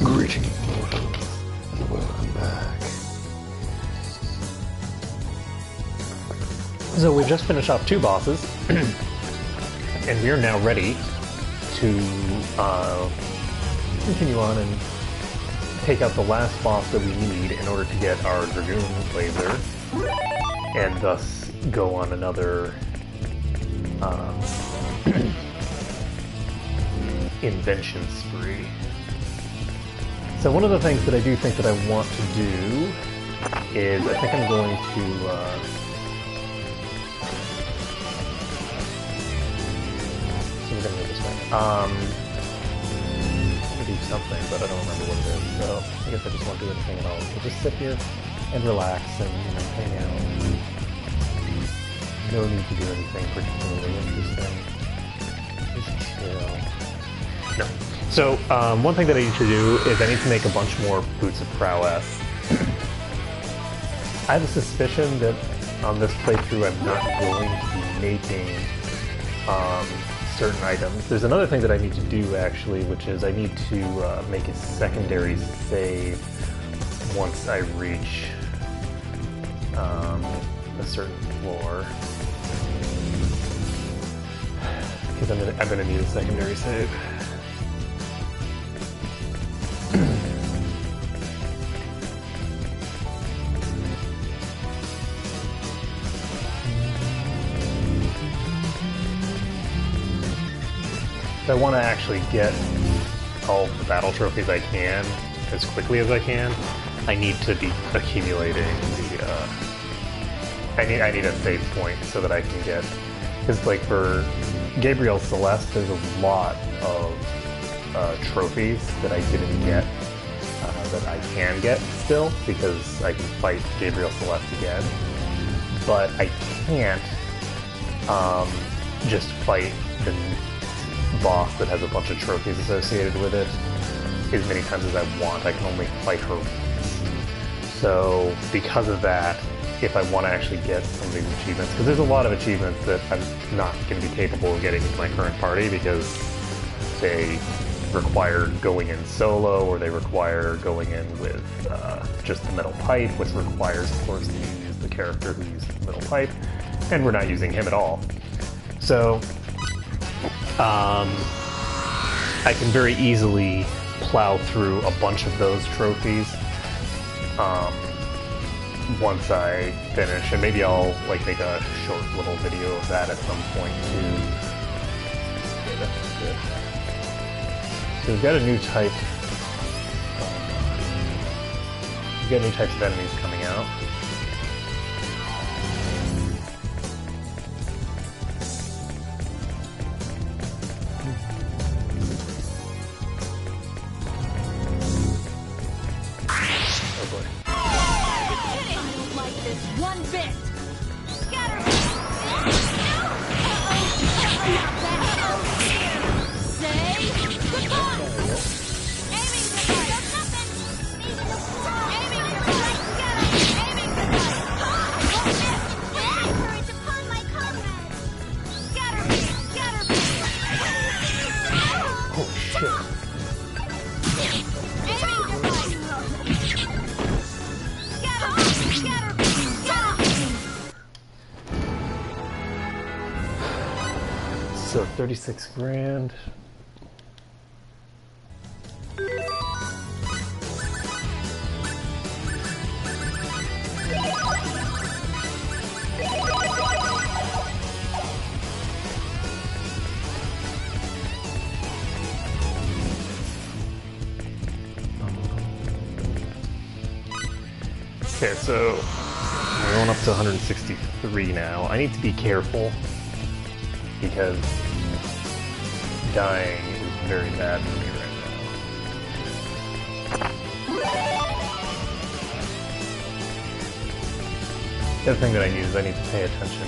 Greetings. Welcome back. So we've just finished off 2 bosses, and we are now ready to continue on and take out the last boss that we need in order to get our Dragoon laser, and thus go on another invention spree. So one of the things that I do think that I want to do is I think I'm going to so we're gonna go this way. I'm gonna do something, but I don't remember what it is, so I guess I just won't do anything at all. We'll just sit here and relax and, you know, hang out. No need to do anything particularly interesting. Just chill. No. So, one thing that I need to do is I need to make a bunch more Boots of Prowess. I have a suspicion that on this playthrough I'm not going to be making certain items. There's another thing that I need to do, actually, which is I need to make a secondary save once I reach a certain floor. Because I'm gonna need a secondary save. If I want to actually get all the battle trophies I can as quickly as I can, I need to be accumulating the. I need a save point so that I can get, because like for Gabriel Celeste, there's a lot of trophies that I didn't get that I can get still because I can fight Gabriel Celeste again, but I can't just fight the boss that has a bunch of trophies associated with it as many times as I want. I can only fight her once. So because of that, if I want to actually get some of these achievements, because there's a lot of achievements that I'm not going to be capable of getting with my current party because they require going in solo, or they require going in with just the metal pipe, which requires, of course, that you use the character who uses the metal pipe, and we're not using him at all. So I can very easily plow through a bunch of those trophies once I finish, and maybe I'll like make a short little video of that at some point too. Okay, that's good. So we've got a new type. We've got new types of enemies coming out. So 36 grand. Okay, so we're going up to 163 now. I need to be careful because dying is very bad for me right now. The other thing that I need is I need to pay attention to...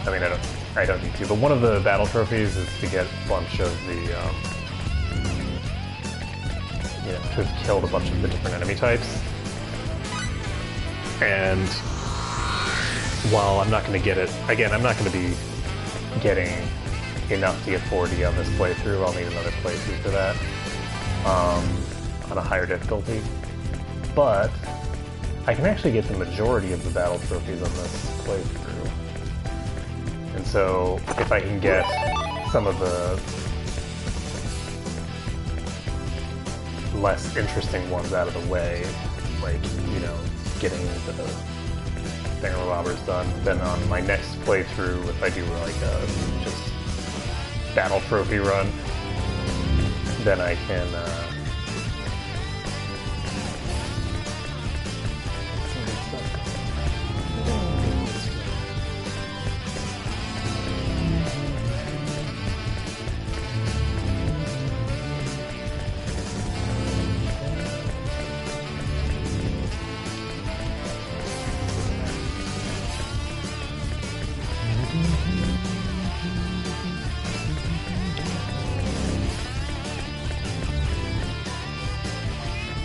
I mean, I don't need to, but one of the battle trophies is to get a bunch of the, you know, to have killed a bunch of the different enemy types. And while I'm not going to get it, again, I'm not going to be getting enough to get 40 on this playthrough. I'll need another playthrough for that, on a higher difficulty. But I can actually get the majority of the battle trophies on this playthrough. And so if I can get some of the less interesting ones out of the way, like, you know, getting the thingamabobbers done, then on my next playthrough, if I do like a just battle trophy run, then I can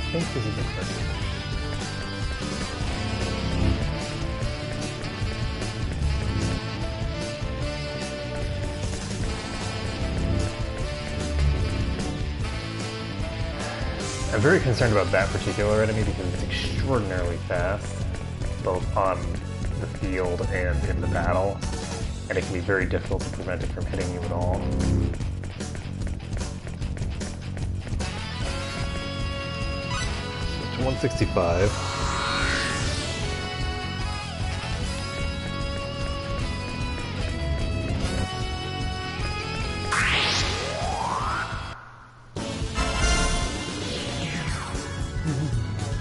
I think this is the first. I'm very concerned about that particular enemy because it's extraordinarily fast, both on the field and in the battle, and it can be very difficult to prevent it from hitting you at all. 165.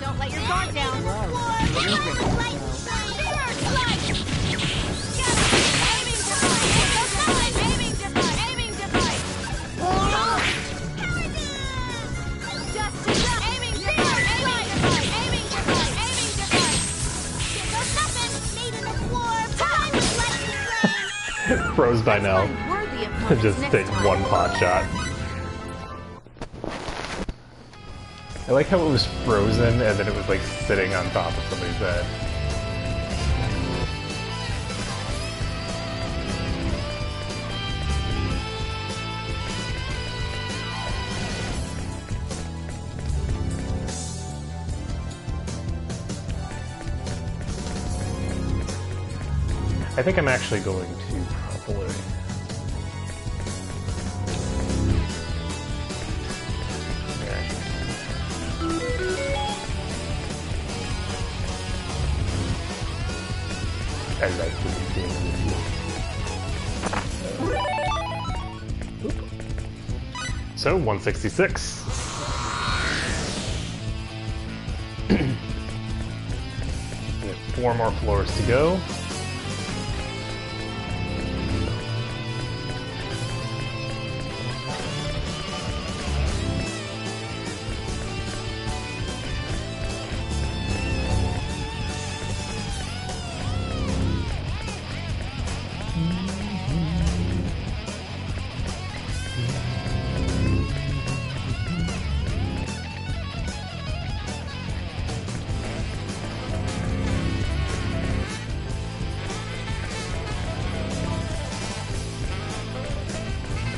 Don't let your guard down. Froze by now. Just take one pot shot. I like how it was frozen and then it was like sitting on top of somebody's head. I think I'm actually going to probably... I like this game. So, 166. We have 4 more floors to go.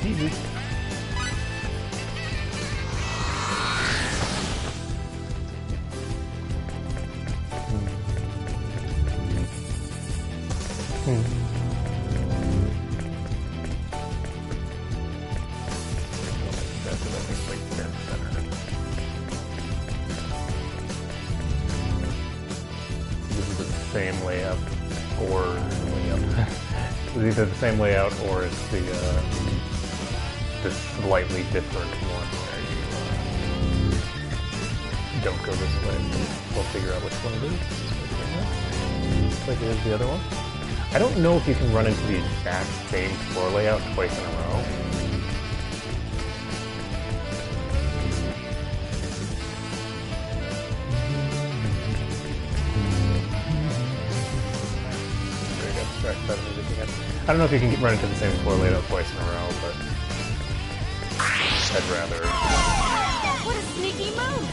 Easy. This is the same layout, or layout. It's either the same layout or it's the this slightly different one where you don't go this way. We'll figure out which one it is. Looks like it is the other one. I don't know if you can run into the exact same floor layout twice in a row. Very abstract that music again. I don't know if you can run into the same floor layout twice in a row, but I'd rather. What a sneaky move!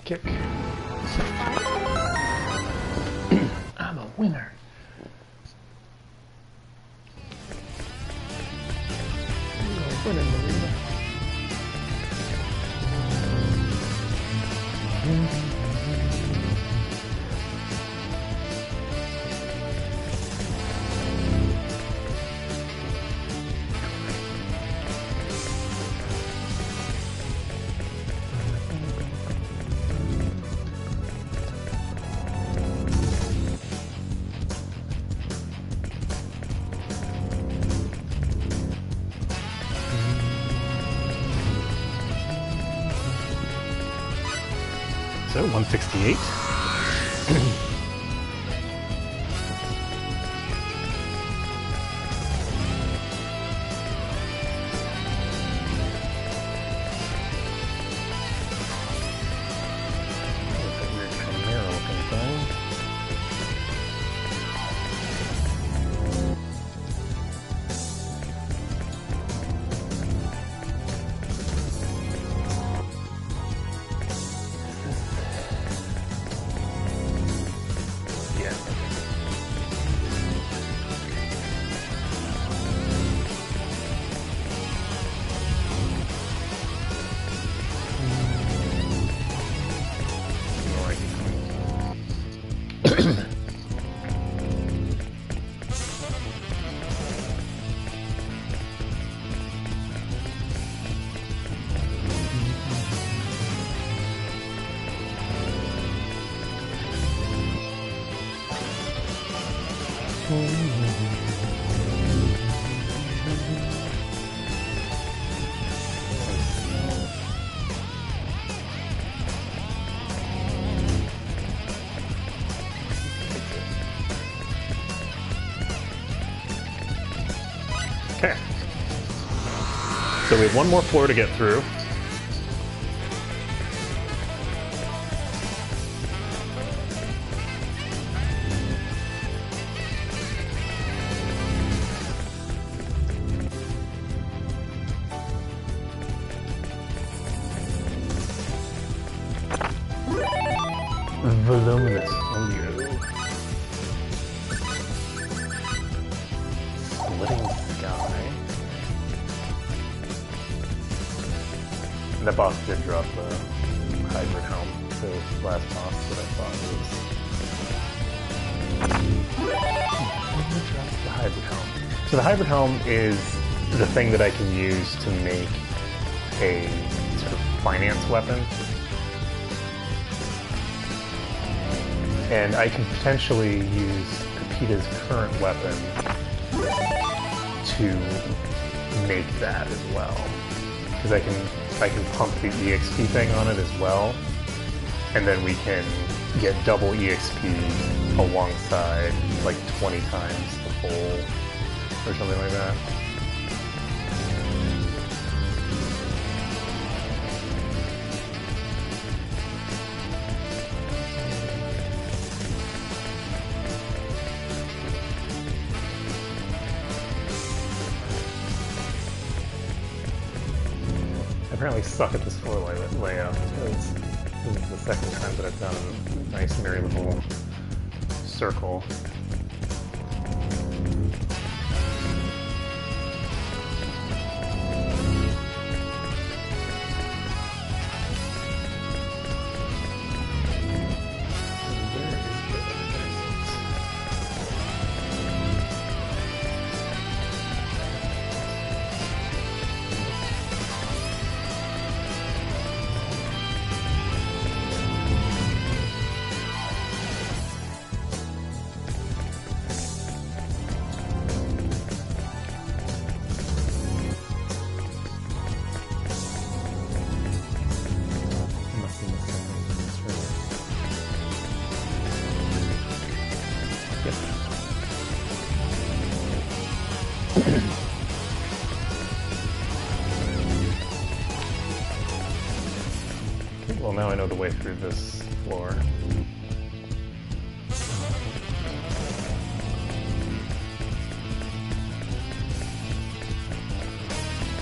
kick. I'm a winner. I'm a winner, Marina. So 168. Okay. So we have one more floor to get through. Voluminous audio. Splitting sky. And that boss did drop the hybrid helm, the last boss that I thought was. The hybrid helm. So the hybrid helm is the thing that I can use to make a sort of finance weapon. And I can potentially use Pepita's current weapon to make that as well. Because I can pump the EXP thing on it as well. And then we can get double EXP alongside like 20 times the full or something like that. I apparently suck at this floor layout because this is the second time that I've done a nice merry little circle. Well, now I know the way through this floor.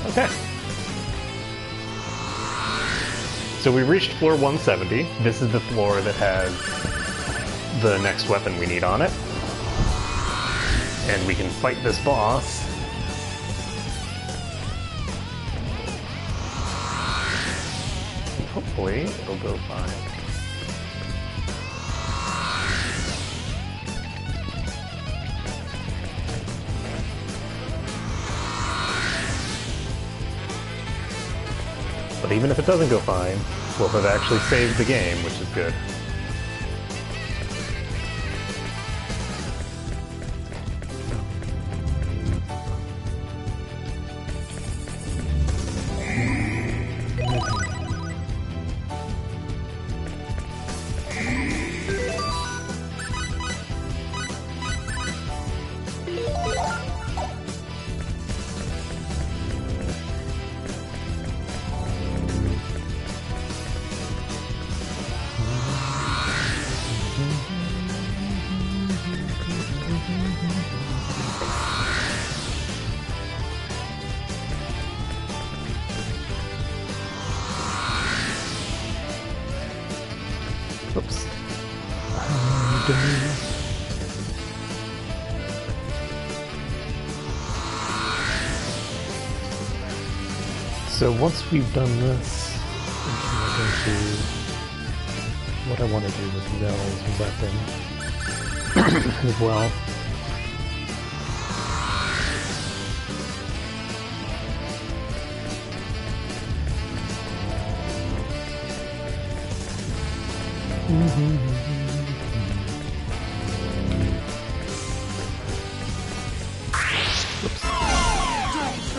Okay. So we reached floor 170. This is the floor that has the next weapon we need on it. And we can fight this boss. Hopefully, it'll go fine. But even if it doesn't go fine, we'll have actually saved the game, which is good. Oops. So once we've done this, we're going to what I want to do with Nell's weapon as well.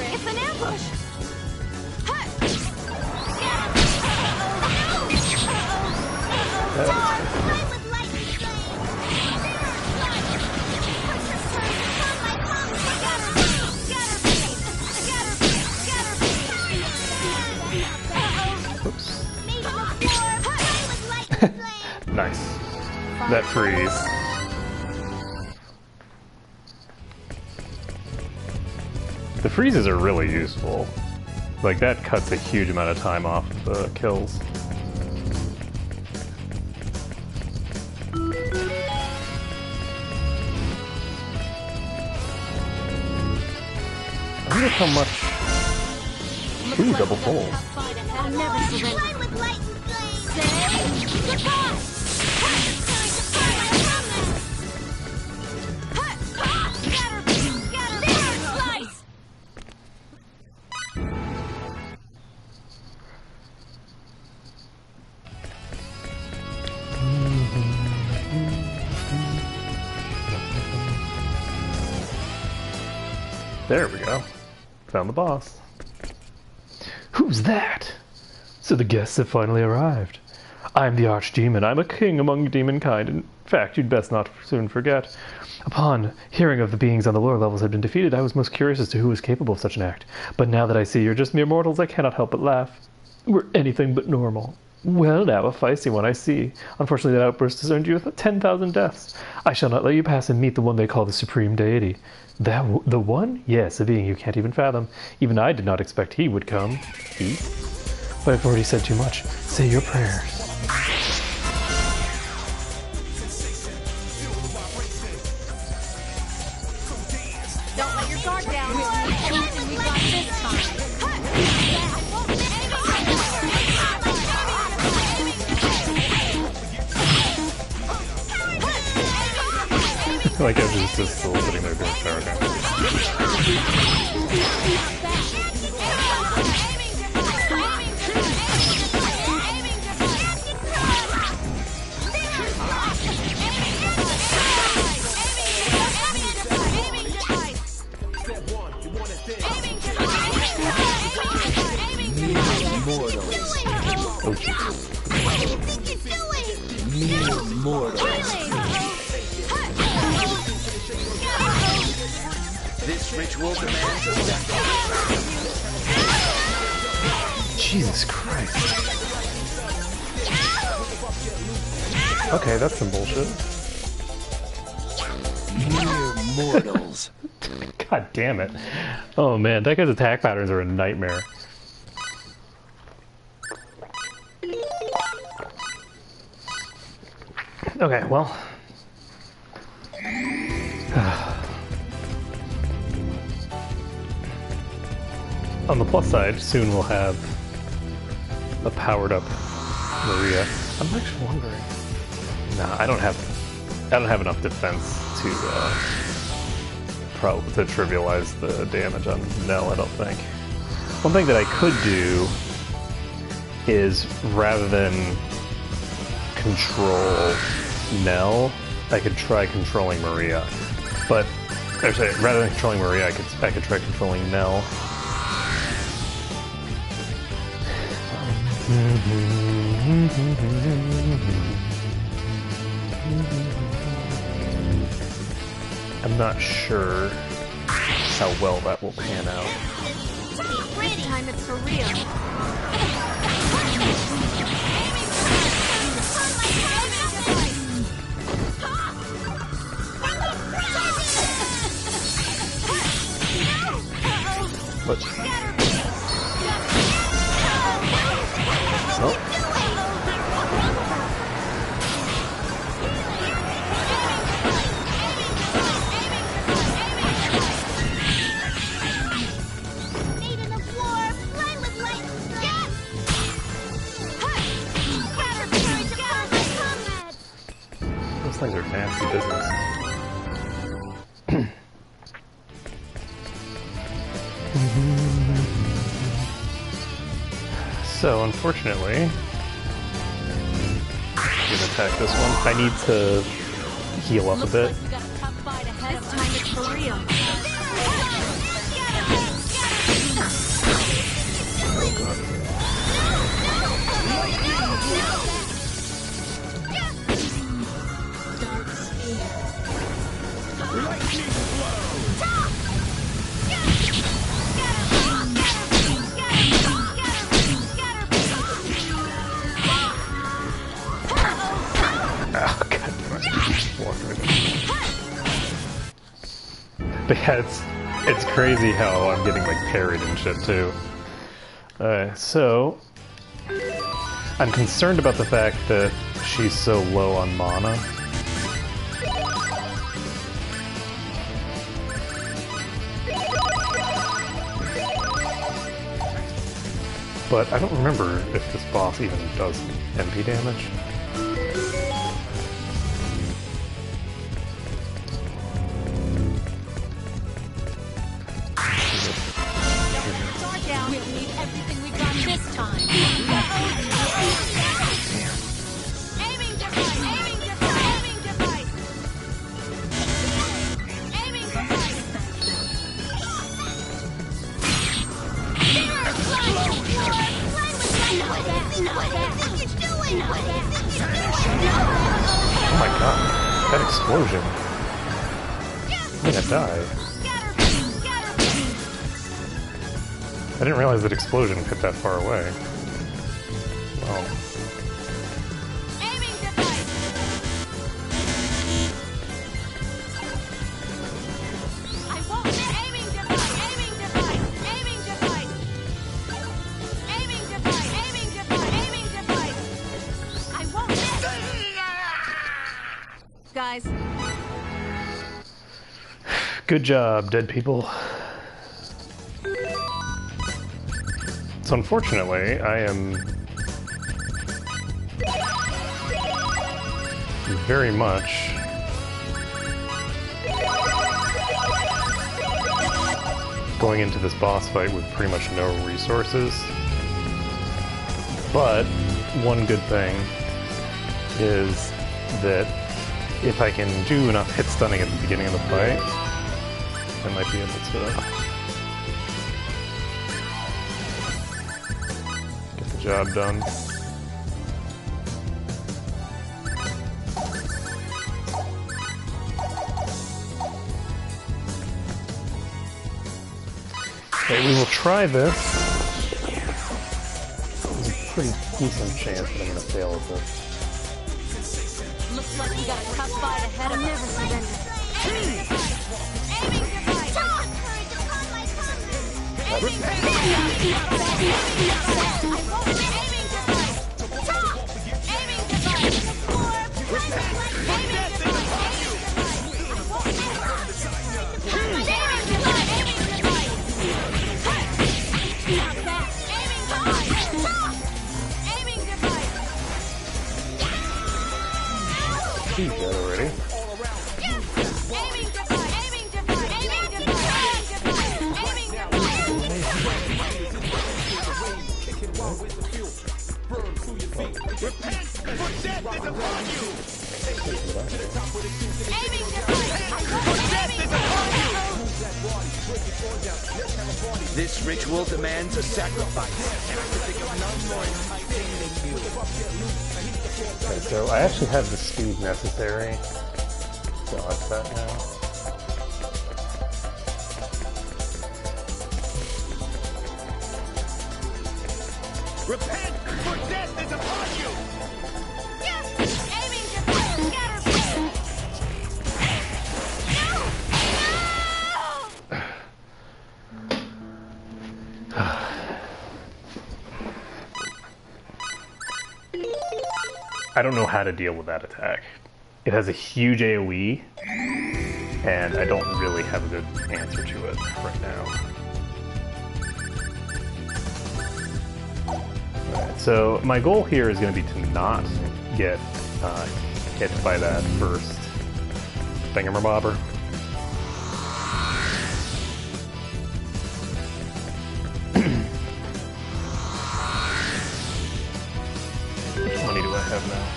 It's an ambush! Nice. That freeze. The freezes are really useful. Like, that cuts a huge amount of time off the kills. I wonder how much... Ooh, double full. I'll never surrender. Say goodbye! There we go. Found the boss. Who's that? So the guests have finally arrived. I'm the Archdemon. I'm a king among demonkind. In fact, you'd best not soon forget. Upon hearing of the beings on the lower levels had been defeated, I was most curious as to who was capable of such an act. But now that I see you're just mere mortals, I cannot help but laugh. We're anything but normal. Well now, a feisty one, I see. Unfortunately, that outburst has earned you 10,000 deaths. I shall not let you pass and meet the one they call the Supreme Deity. The one? Yes, a being you can't even fathom. Even I did not expect he would come. He? But I've already said too much. Say your prayers. Don't let your guard down. Anything we've got this time. Like everyone's just still sitting there doing paragraph. Oh, Jesus. What do you think you're doing? Mere mortal. This ritual demands a sacrifice. Jesus Christ. Okay, that's some bullshit. Mere mortals. God damn it. Oh man, that guy's attack patterns are a nightmare. Okay, well. On the plus side, soon we'll have a powered up Maria. I'm actually wondering. Nah, I don't have enough defense to trivialize the damage on Nell, I don't think. One thing that I could do is, rather than control Nell, I could try controlling Maria. But, rather than controlling Maria, I could try controlling Nell. I'm not sure how well that will pan out. This time it's for real. Let's... Oh. Those things are nasty business. So, unfortunately, I'm gonna attack this one. I need to heal up a bit. Like you got a tough fight ahead. This time it's for real. But yeah, it's crazy how I'm getting like parried and shit too. So I'm concerned about the fact that she's so low on mana. But I don't remember if this boss even does MP damage. We'll need everything we got this time. Aiming device! Aiming device! Aiming device! Aiming device! Oh my god, that explosion. I'm gonna die. I didn't realize that explosion hit that far away. Wow. Aiming device! I won't miss! Aiming device! Aiming device! Aiming device! Aiming device! Aiming device! Aiming device! I won't miss! Guys. Good job, dead people. So unfortunately, I am very much going into this boss fight with pretty much no resources. But one good thing is that if I can do enough hit stunning at the beginning of the fight, I might be able to get the job done. Okay, we will try this. There's a pretty decent chance that I'm going to fail at this. Looks like you got a tough fight ahead of us. Never surrender. Aiming device! Aiming device! Aiming device! Aiming device. I won't aiming device. This ritual demands a sacrifice. Okay, so I actually have the speed necessary. So that's that now. Repent, for death is upon you! Yes! Aiming device. Scatter beam. I don't know how to deal with that attack. It has a huge AoE, and I don't really have a good answer to it right now. Alright, so my goal here is going to be to not get hit by that first thingamabobber. How much money do I have now?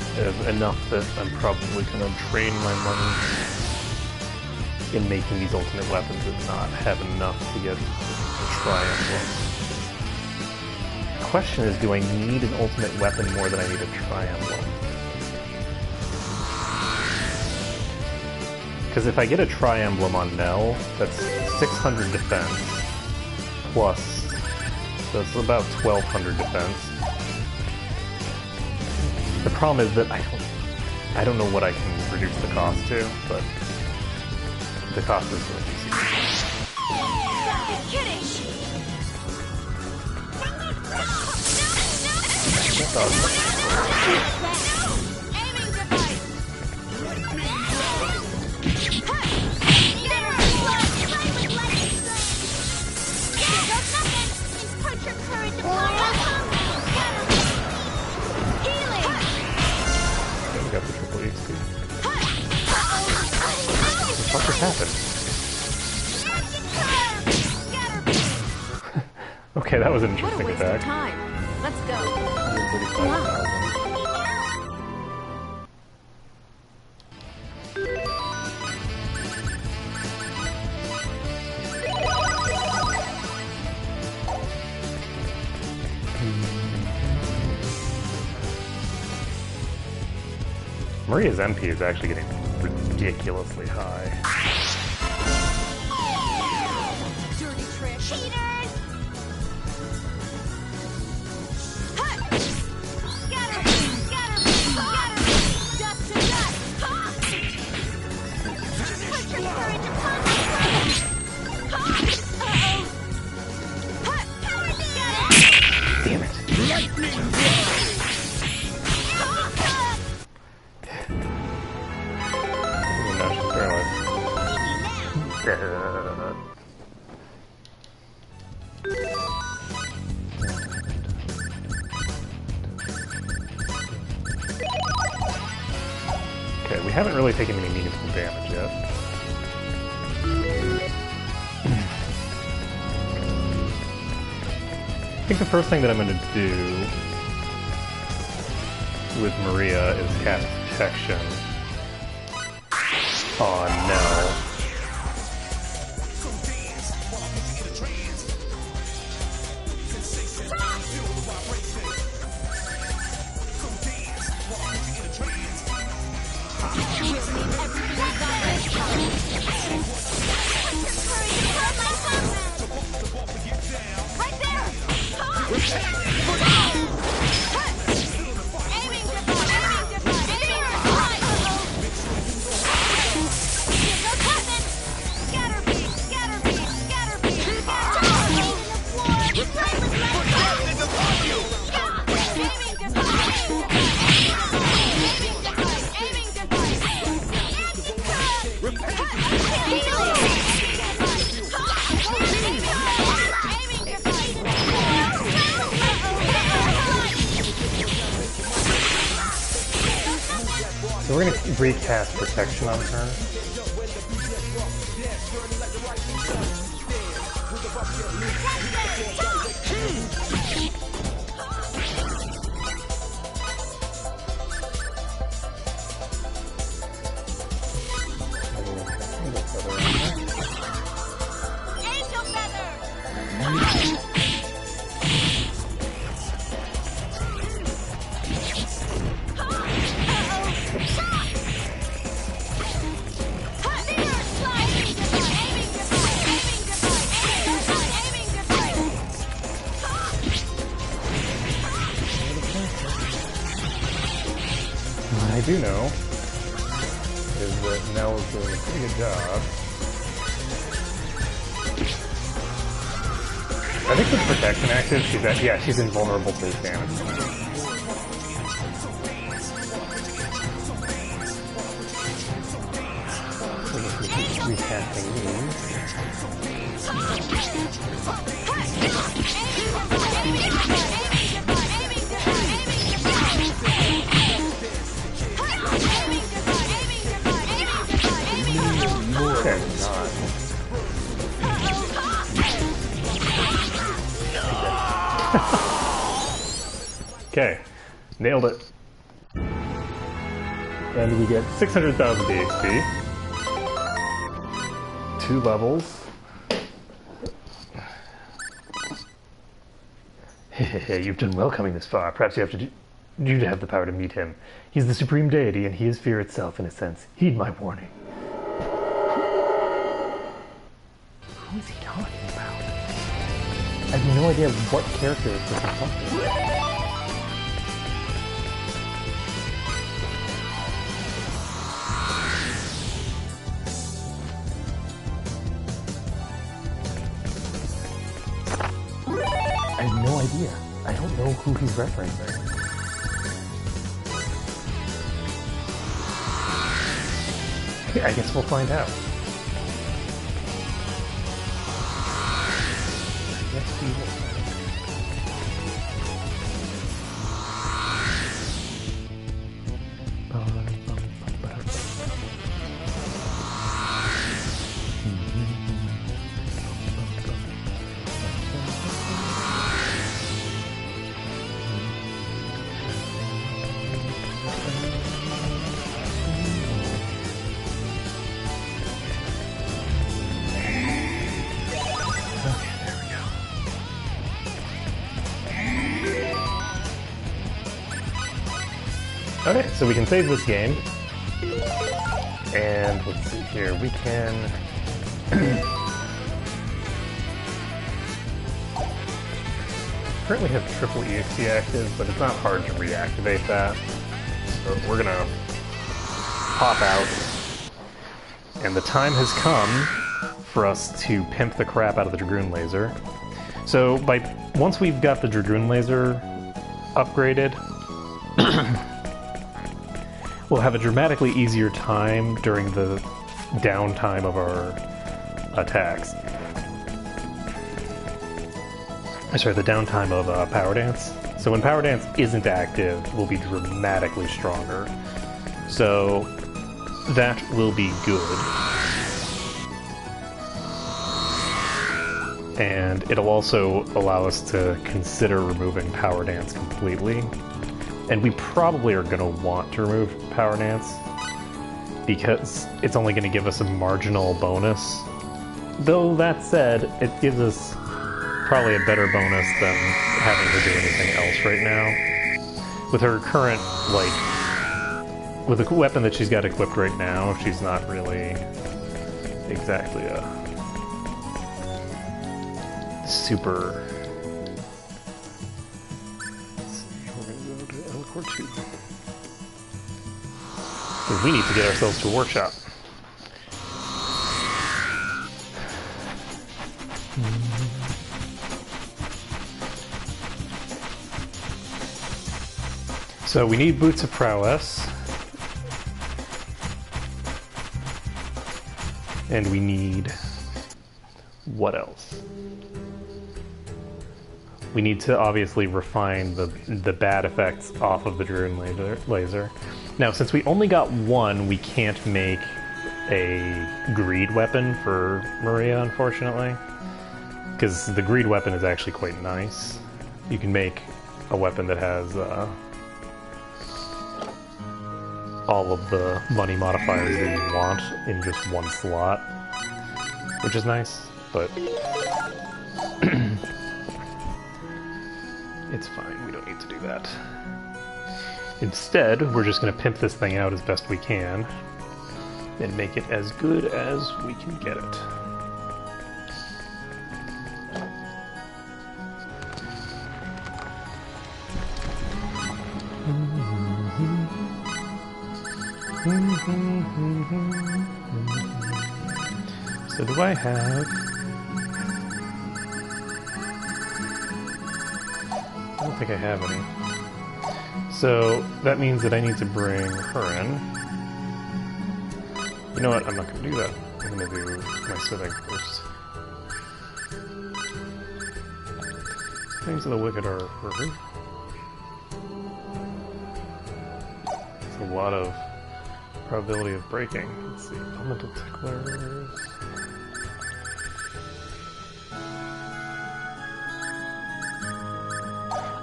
I have enough that I'm probably going to drain my money in making these ultimate weapons and not have enough to get a triangle. The question is, do I need an ultimate weapon more than I need a triangle? Because if I get a tri-emblem on Nell, that's 600 defense, plus, so it's about 1200 defense. The problem is that I don't know what I can reduce the cost to, but the cost is going to be serious. You're kidding. Aiming device. Put your courage aside. Healing. Okay, we got the triple XP. What the fuck just happened? Okay, that was an What a interesting waste attack. of time. Let's go. 135,000. Maria's MP is actually getting ridiculously high. Dirty trick. Cheaters! Scatter beam! Scatter beam! Scatter beam! Dust to dust! Put your courage upon display! Uh-oh! Power scatter! Damn it. Oh, now she's paralyzed. Okay, we haven't really taken any meaningful damage yet. I think the first thing that I'm going to do with Maria is cast Protection on Nell. So we're going to recast Protection on her. What I do know is that Nell's doing a pretty good job. I think with protection active, she's invulnerable to his damage. Recasting these. Okay, not. Okay, nailed it. And we get 600,000 DXP. 2 levels. You've done well coming this far. Perhaps you have the power to meet him. He's the supreme deity, and he is fear itself in a sense. Heed my warning. Who is he talking about? I have no idea what character is this talking about. I have no idea. I don't know who he's referencing. I guess we'll find out. Yes, we will. Okay, so we can save this game, and let's see here, we can currently have triple EXP active, but it's not hard to reactivate that, so we're gonna pop out, and the time has come for us to pimp the crap out of the Dragoon laser. So once we've got the Dragoon laser upgraded, we'll have a dramatically easier time during the downtime of our attacks. Sorry, the downtime of Power Dance. So when Power Dance isn't active, we'll be dramatically stronger. So that will be good. And it'll also allow us to consider removing Power Dance completely. And we probably are going to want to remove Power Dance because it's only going to give us a marginal bonus. Though that said, it gives us probably a better bonus than having her do anything else right now. With her current, with the weapon that she's got equipped right now, she's not really exactly a super... We need to get ourselves to a workshop. So we need Boots of Prowess. And we need... what else? We need to obviously refine the bad effects off of the Dragoon laser. Now, since we only got one, we can't make a greed weapon for Maria, unfortunately. Because the greed weapon is actually quite nice. You can make a weapon that has all of the money modifiers that you want in just one slot, which is nice, but It's fine, we don't need to do that. Instead, we're just going to pimp this thing out as best we can and make it as good as we can get it. So do I have... I don't think I have any. So that means that I need to bring her in. You know what? I'm not going to do that. I'm going to do my smithing first. Things of the wicked are hurting. It's a lot of probability of breaking. Let's see. Elemental ticklers.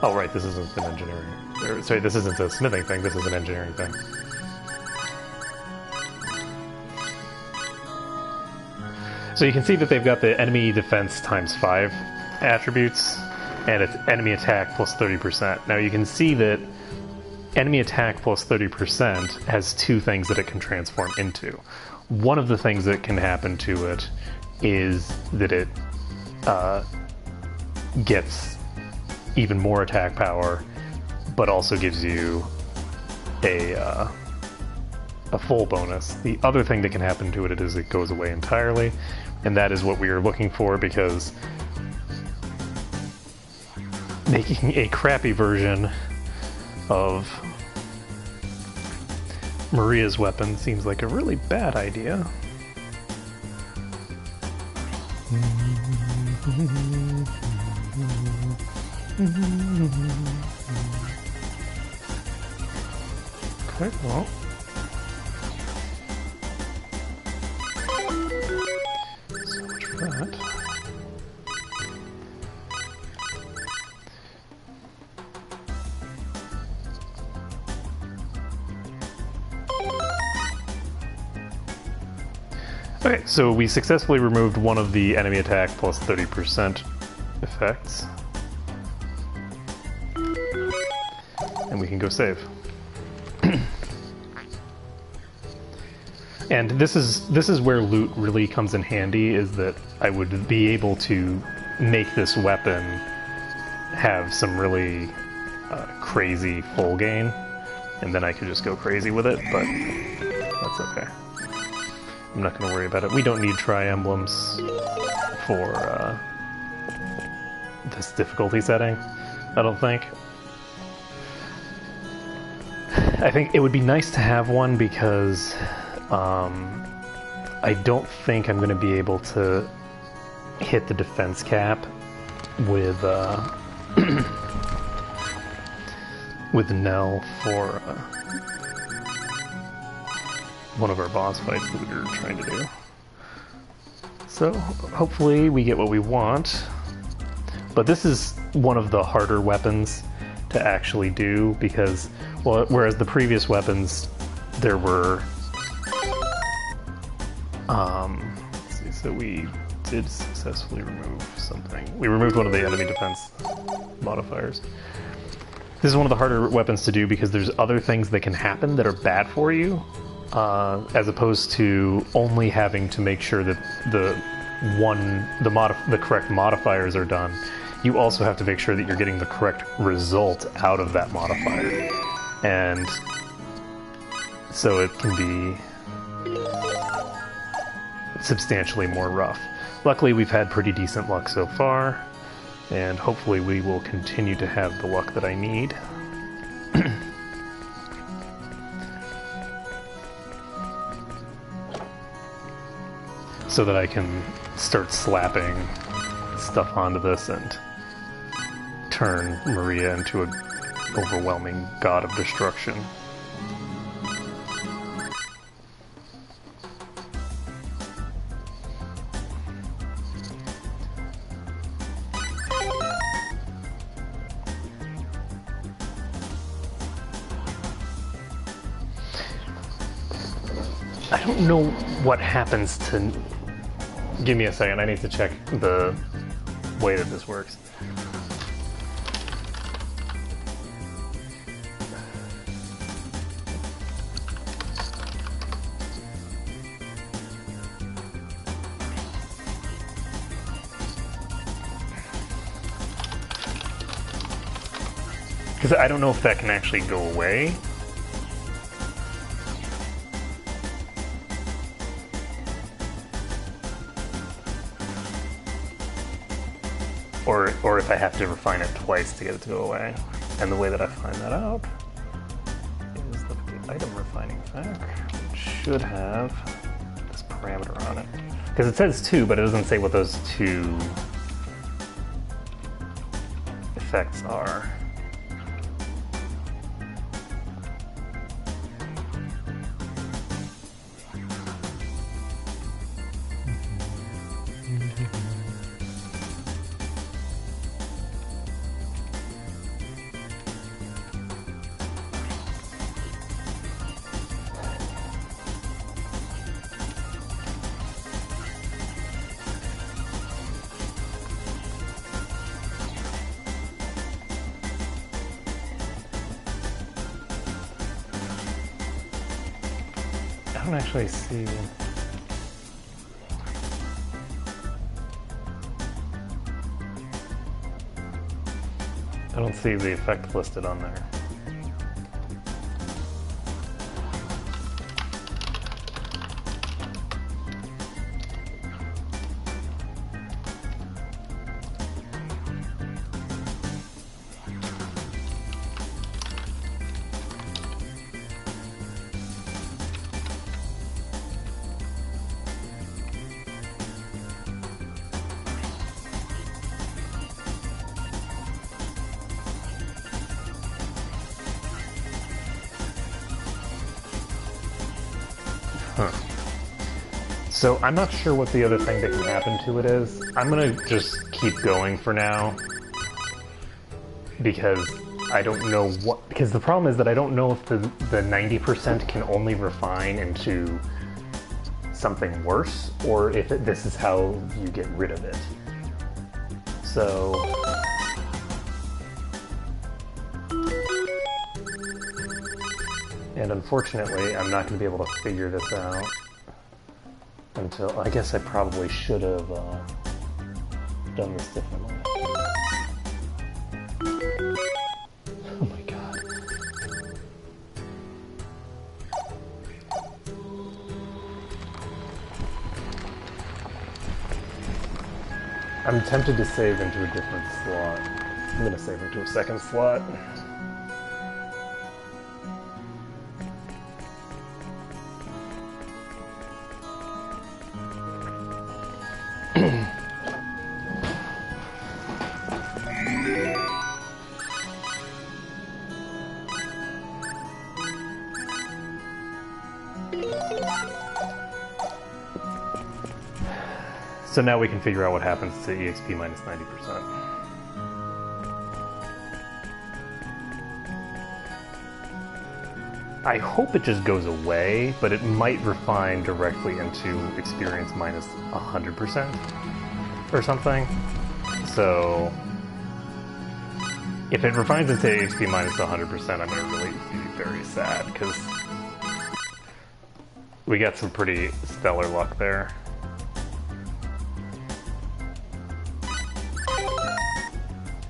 Oh, right, this isn't an engineering... sorry, this isn't a smithing thing, this is an engineering thing. So you can see that they've got the enemy defense times 5 attributes, and it's enemy attack plus 30%. Now you can see that enemy attack plus 30% has 2 things that it can transform into. One of the things that can happen to it is that it gets even more attack power, but also gives you a full bonus. The other thing that can happen to it is it goes away entirely, and that is what we are looking for, because making a crappy version of Maria's weapon seems like a really bad idea. Okay, well. So much for that. Okay, so we successfully removed one of the enemy attack plus 30% effects. And we can go save. And this is where loot really comes in handy, is that I would be able to make this weapon have some really crazy full gain, and then I could just go crazy with it, but that's okay. I'm not going to worry about it. We don't need tri-emblems for this difficulty setting, I don't think. I think it would be nice to have one because I don't think I'm going to be able to hit the defense cap with with Nell for one of our boss fights that we were trying to do. So hopefully we get what we want. But this is one of the harder weapons to actually do because, well, whereas the previous weapons, there were let's see, so we did successfully remove something. We removed one of the enemy defense modifiers. This is one of the harder weapons to do because there's other things that can happen that are bad for you, as opposed to only having to make sure that the correct modifiers are done. You also have to make sure that you're getting the correct result out of that modifier. And so it can be substantially more rough. Luckily, we've had pretty decent luck so far, and hopefully we will continue to have the luck that I need. So that I can start slapping stuff onto this and turn Maria into an overwhelming god of destruction. I don't know what happens to... Give me a second, I need to check the way that this works. Because I don't know if that can actually go away. Or if I have to refine it twice to get it to go away. And the way that I find that out is look at the item refining fact, which should have this parameter on it. Because it says 2, but it doesn't say what those 2 effects are. I don't actually see. I don't see the effect listed on there. Huh. So I'm not sure what the other thing that can happen to it is. I'm gonna just keep going for now. Because I don't know what... Because the problem is that I don't know if the 90% can only refine into something worse, or if this is how you get rid of it. So... And unfortunately, I'm not going to be able to figure this out until... I guess I probably should have done this differently. Oh my god. I'm tempted to save into a different slot. I'm going to save into a second slot. So now we can figure out what happens to EXP minus 90%. I hope it just goes away, but it might refine directly into experience minus 100% or something. So if it refines into EXP minus 100%, I'm going to really be very sad, because we got some pretty stellar luck there.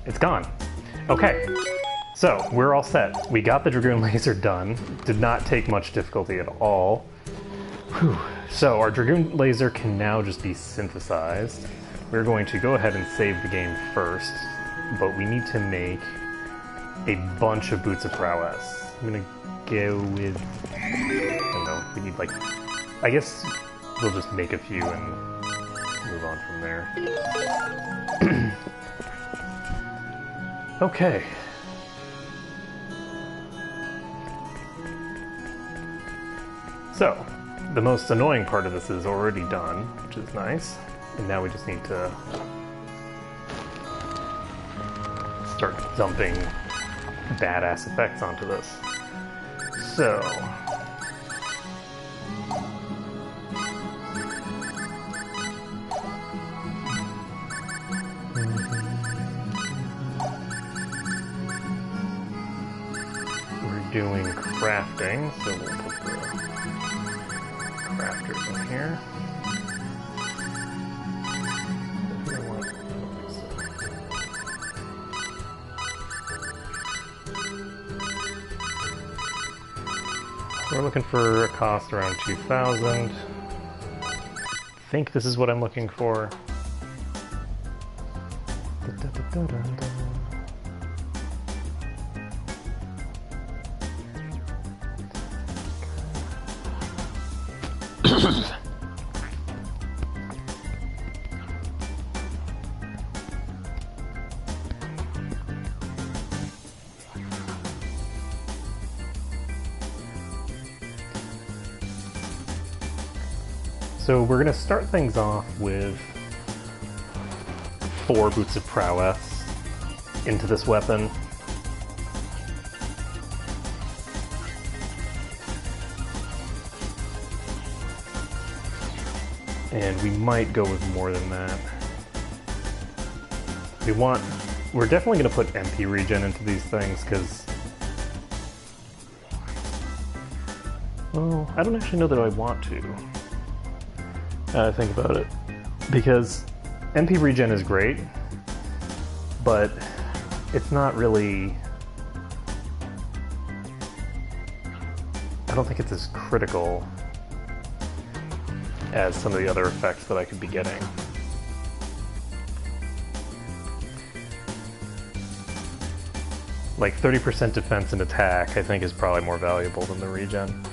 It's gone. Okay, so we're all set. We got the Dragoon laser done. Did not take much difficulty at all. Whew. So our Dragoon laser can now just be synthesized. We're going to go ahead and save the game first, but we need to make a bunch of boots of prowess. I'm gonna go with, I don't know, we need like, I guess we'll just make a few and move on from there. Okay. So, the most annoying part of this is already done, which is nice. And now we just need to start dumping badass effects onto this. So... We're doing crafting, so we'll put the crafters in here. We're looking for a cost around 2,000. I think this is what I'm looking for. So we're going to start things off with 4 Boots of Prowess into this weapon. And we might go with more than that. We're definitely going to put MP regen into these things because, well, I don't actually know that I want to. Think about it, because MP regen is great, but it's not really, I don't think it's as critical as some of the other effects that I could be getting. Like 30% defense and attack I think is probably more valuable than the regen.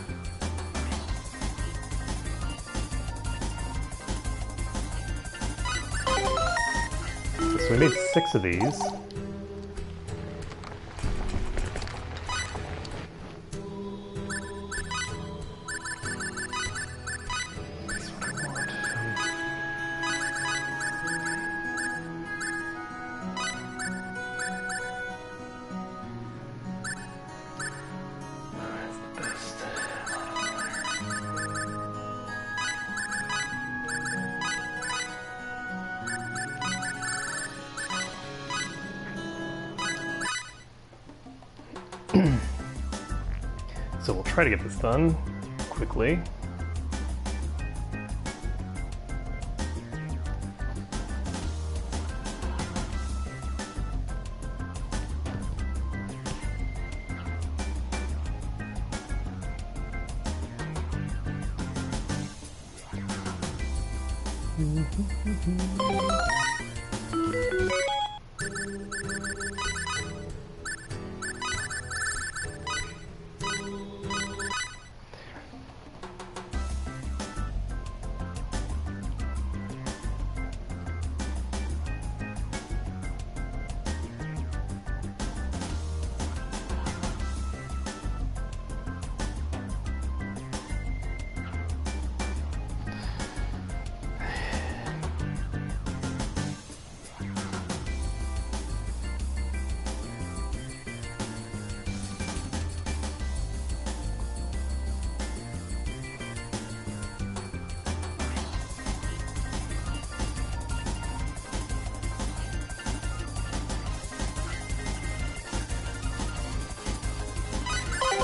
So we made 6 of these. That's what I want. That's the best. So we'll try to get this done quickly.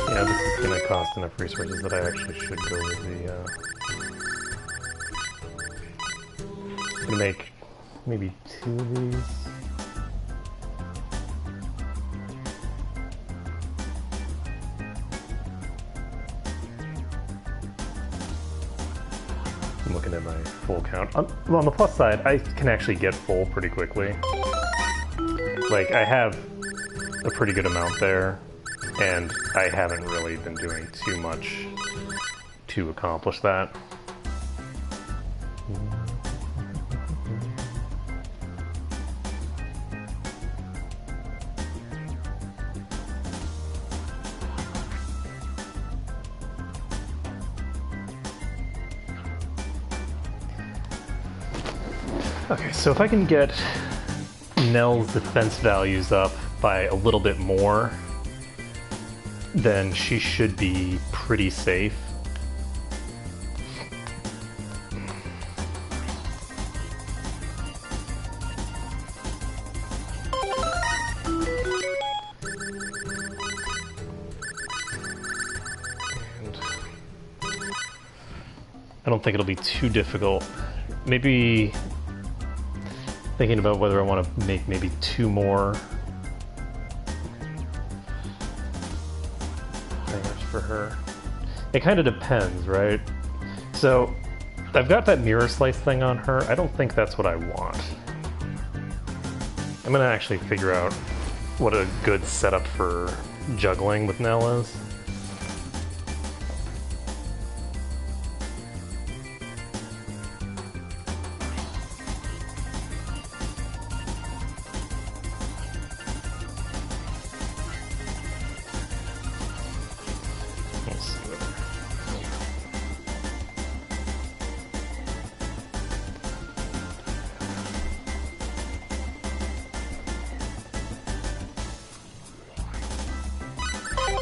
Yeah, this is going to cost enough resources that I actually should go with the, I'm going to make maybe 2 of these. I'm looking at my full count. Well, on the plus side, I can actually get full pretty quickly. Like, I have a pretty good amount there. And I haven't really been doing too much to accomplish that. Okay, so if I can get Nell's defense values up by a little bit more, then she should be pretty safe. I don't think it'll be too difficult. Maybe thinking about whether I want to make maybe 2 more hangers for her. It kind of depends, right? So I've got that mirror slice thing on her. I don't think that's what I want. I'm gonna actually figure out what a good setup for juggling with Nell is.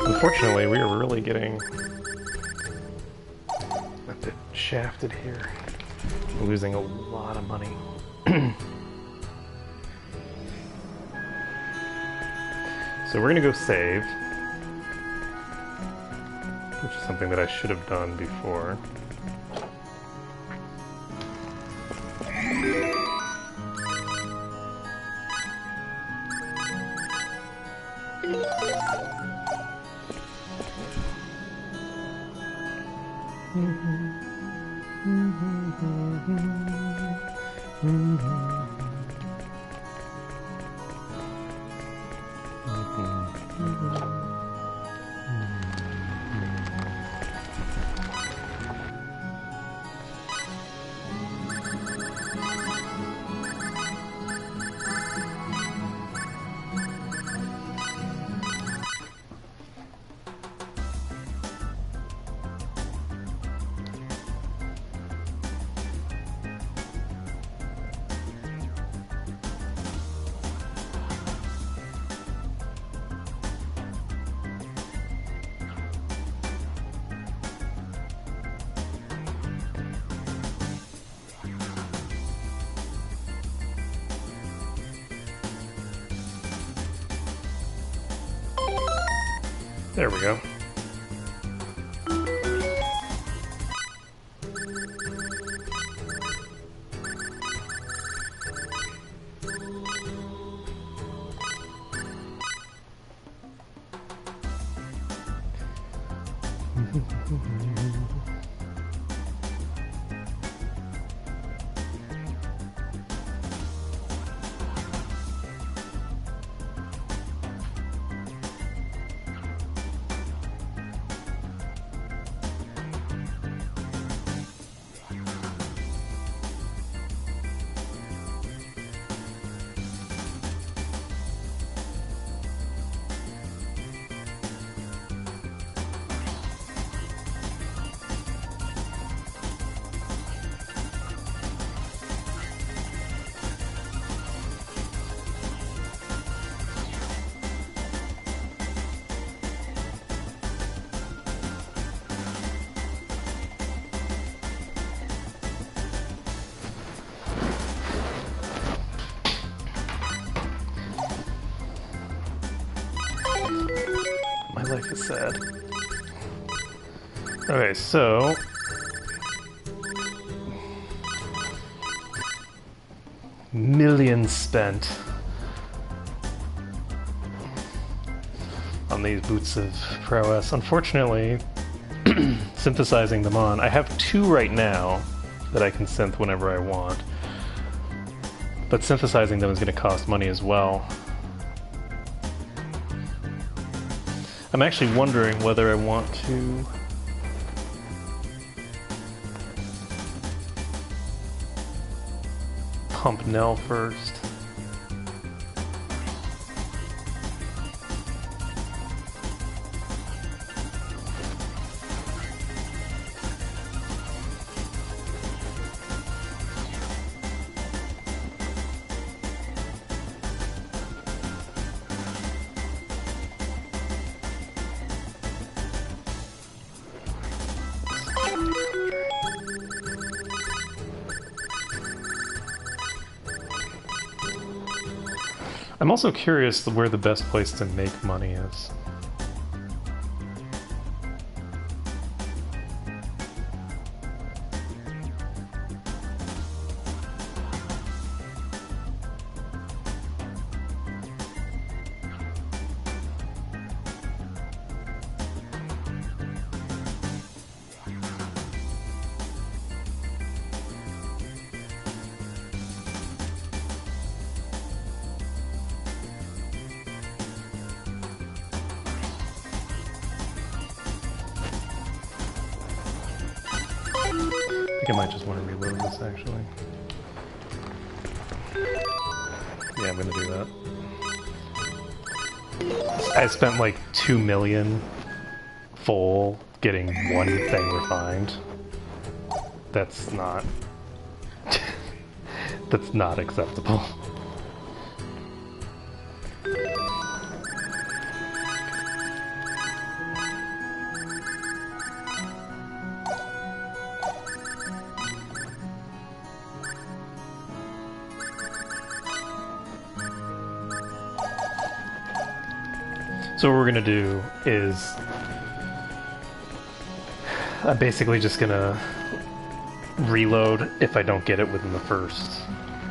Unfortunately, we are really getting a bit shafted here. Losing a lot of money. So we're gonna go save, which is something that I should have done before. There we go. My life is sad. Okay, so millions spent on these boots of prowess. Unfortunately, synthesizing them on. I have 2 right now that I can synth whenever I want, but synthesizing them is going to cost money as well. I'm actually wondering whether I want to pump Nell first. I'm also curious where the best place to make money is. think I might just want to reload this, actually. Yeah, I'm gonna do that. I spent like 2 million full getting one thing refined. That's not... that's not acceptable. So what we're gonna do is I'm basically just gonna reload if I don't get it within the first,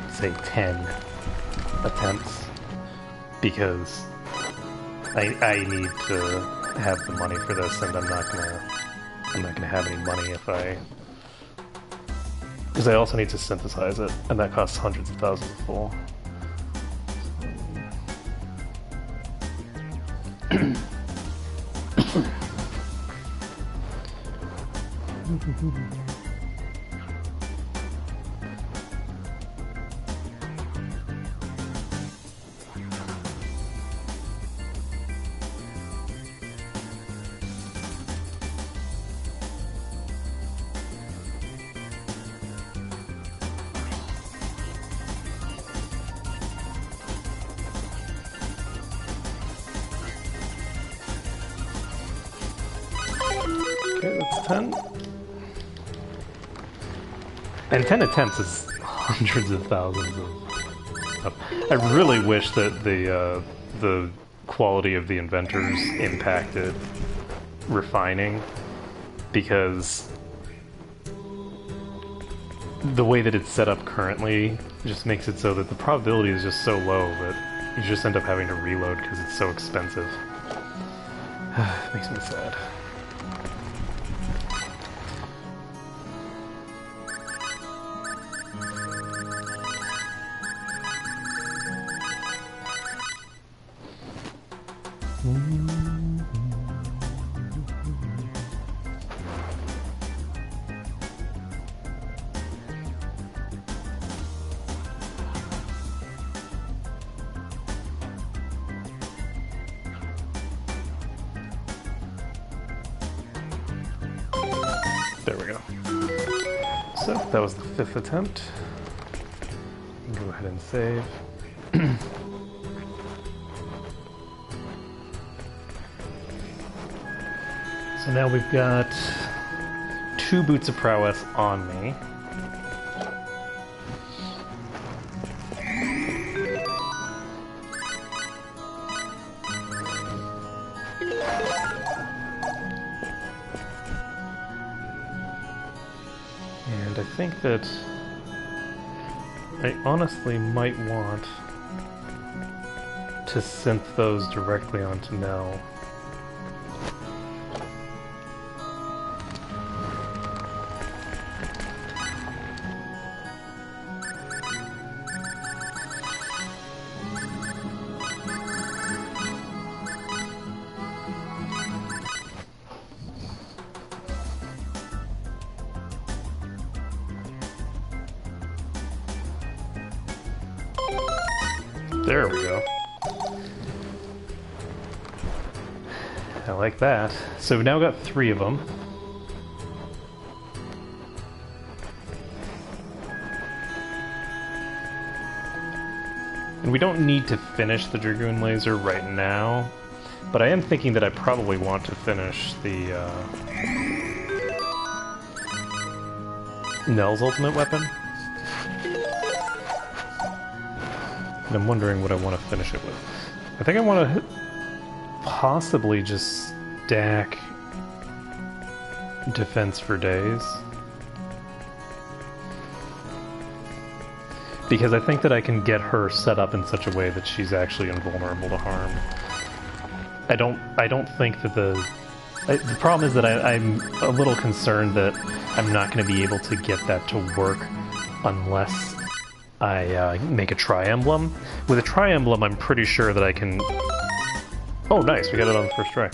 say, 10 attempts, because I need to have the money for this, and I'm not gonna have any money if because I also need to synthesize it, and that costs hundreds of thousands of full. Okay, that's 10. And 10 attempts is hundreds of thousands of stuff. I really wish that the quality of the inventors impacted refining, because the way that it's set up currently just makes it so that the probability is just so low that you just end up having to reload because it's so expensive. It makes me sad. There we go. So, that was the 5th attempt. Go ahead and save. So now we've got 2 boots of prowess on me. And I think that I honestly might want to synth those directly onto Nell. There we go. I like that. So we've now got 3 of them. And we don't need to finish the Dragoon laser right now, but I am thinking that I probably want to finish the Nell's ultimate weapon. And I'm wondering what I want to finish it with. I think I want to possibly just stack defense for days. Because I think that I can get her set up in such a way that she's actually invulnerable to harm. I don't think that the problem is that I'm a little concerned that I'm not going to be able to get that to work unless I make a tri-emblem. With a tri-emblem, I'm pretty sure that I can... Oh, nice, we got it on the first try.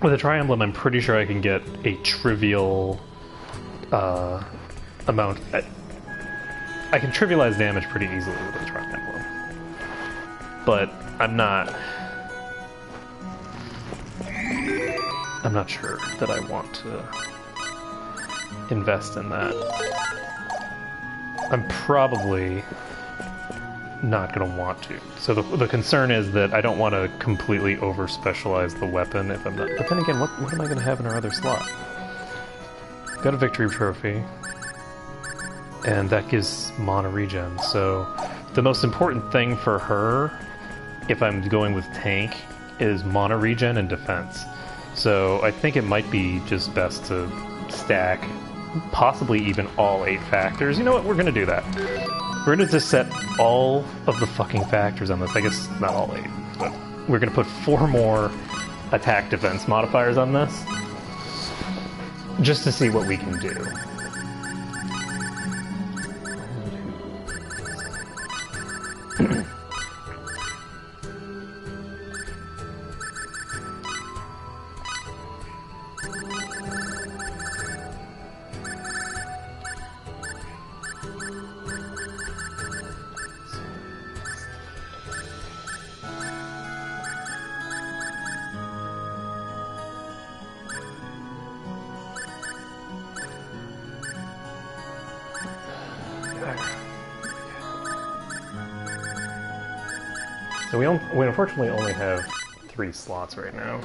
With a Tri-Emblem, I'm pretty sure I can get a trivial amount. I can trivialize damage pretty easily with a Tri-Emblem. But I'm not sure that I want to invest in that. I'm probably not going to want to. So the concern is that I don't want to completely over-specialize the weapon if I'm not... But then again, what am I going to have in our other slot? Got a victory trophy. And that gives mana regen, so... The most important thing for her, if I'm going with tank, is mana regen and defense. So I think it might be just best to stack possibly even all 8 factors. You know what? We're going to do that. We're going to just set all of the fucking factors on this. I guess not all 8, but we're going to put 4 more attack defense modifiers on this just to see what we can do. So we unfortunately only have 3 slots right now.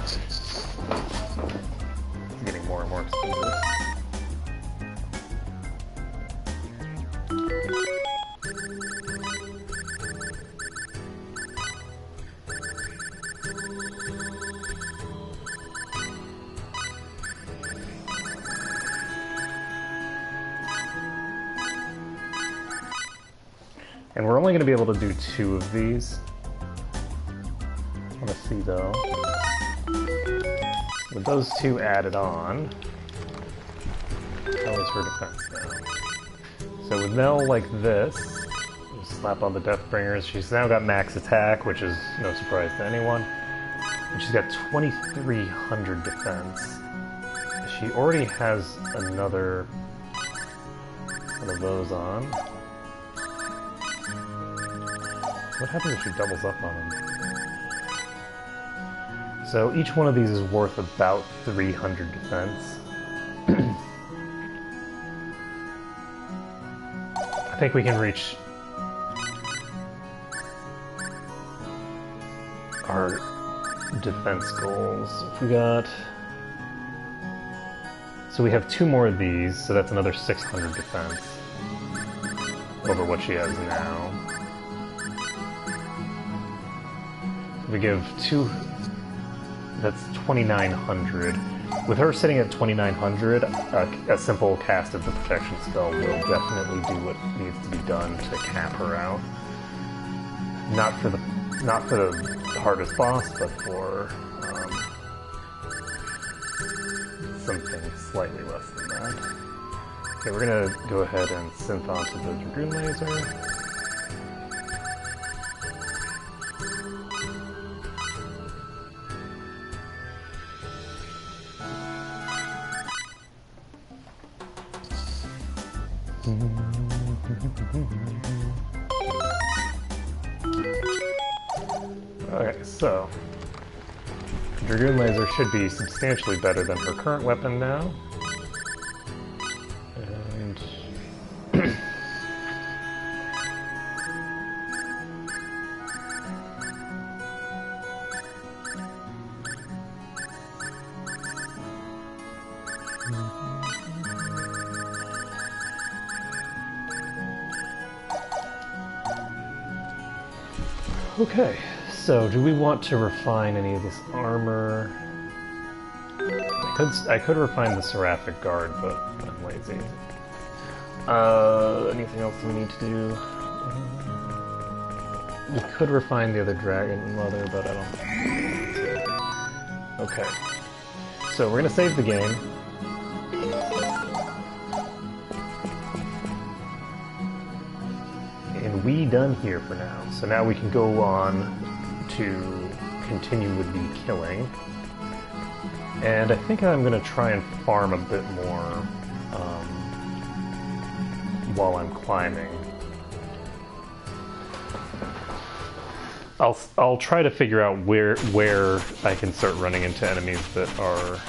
It's getting more and more expensive. And we're only going to be able to do 2 of these. I want to see though. With those 2 added on, how is her defense now? So with Nell like this, you slap on the Deathbringers. She's now got max attack, which is no surprise to anyone. And she's got 2,300 defense. She already has another one of those on. What happens if she doubles up on him? So each one of these is worth about 300 defense. I think we can reach our defense goals. If we got... So we have 2 more of these, so that's another 600 defense over what she has now. We give 2, that's 2,900. With her sitting at 2,900, a simple cast of the protection spell will definitely do what needs to be done to cap her out. Not for the hardest boss, but for something slightly less than that. Okay, we're gonna go ahead and synth onto the Dragoon laser. Okay, so Dragoon laser should be substantially better than her current weapon now. And okay, so do we want to refine any of this armor? I could refine the Seraphic Guard, but I'm lazy. Anything else we need to do? We could refine the other dragon leather, but I don't... Okay. So we're gonna save the game. And we done here for now. So now we can go on to continue with the killing. And I think I'm going to try and farm a bit more while I'm climbing. I'll try to figure out where I can start running into enemies that are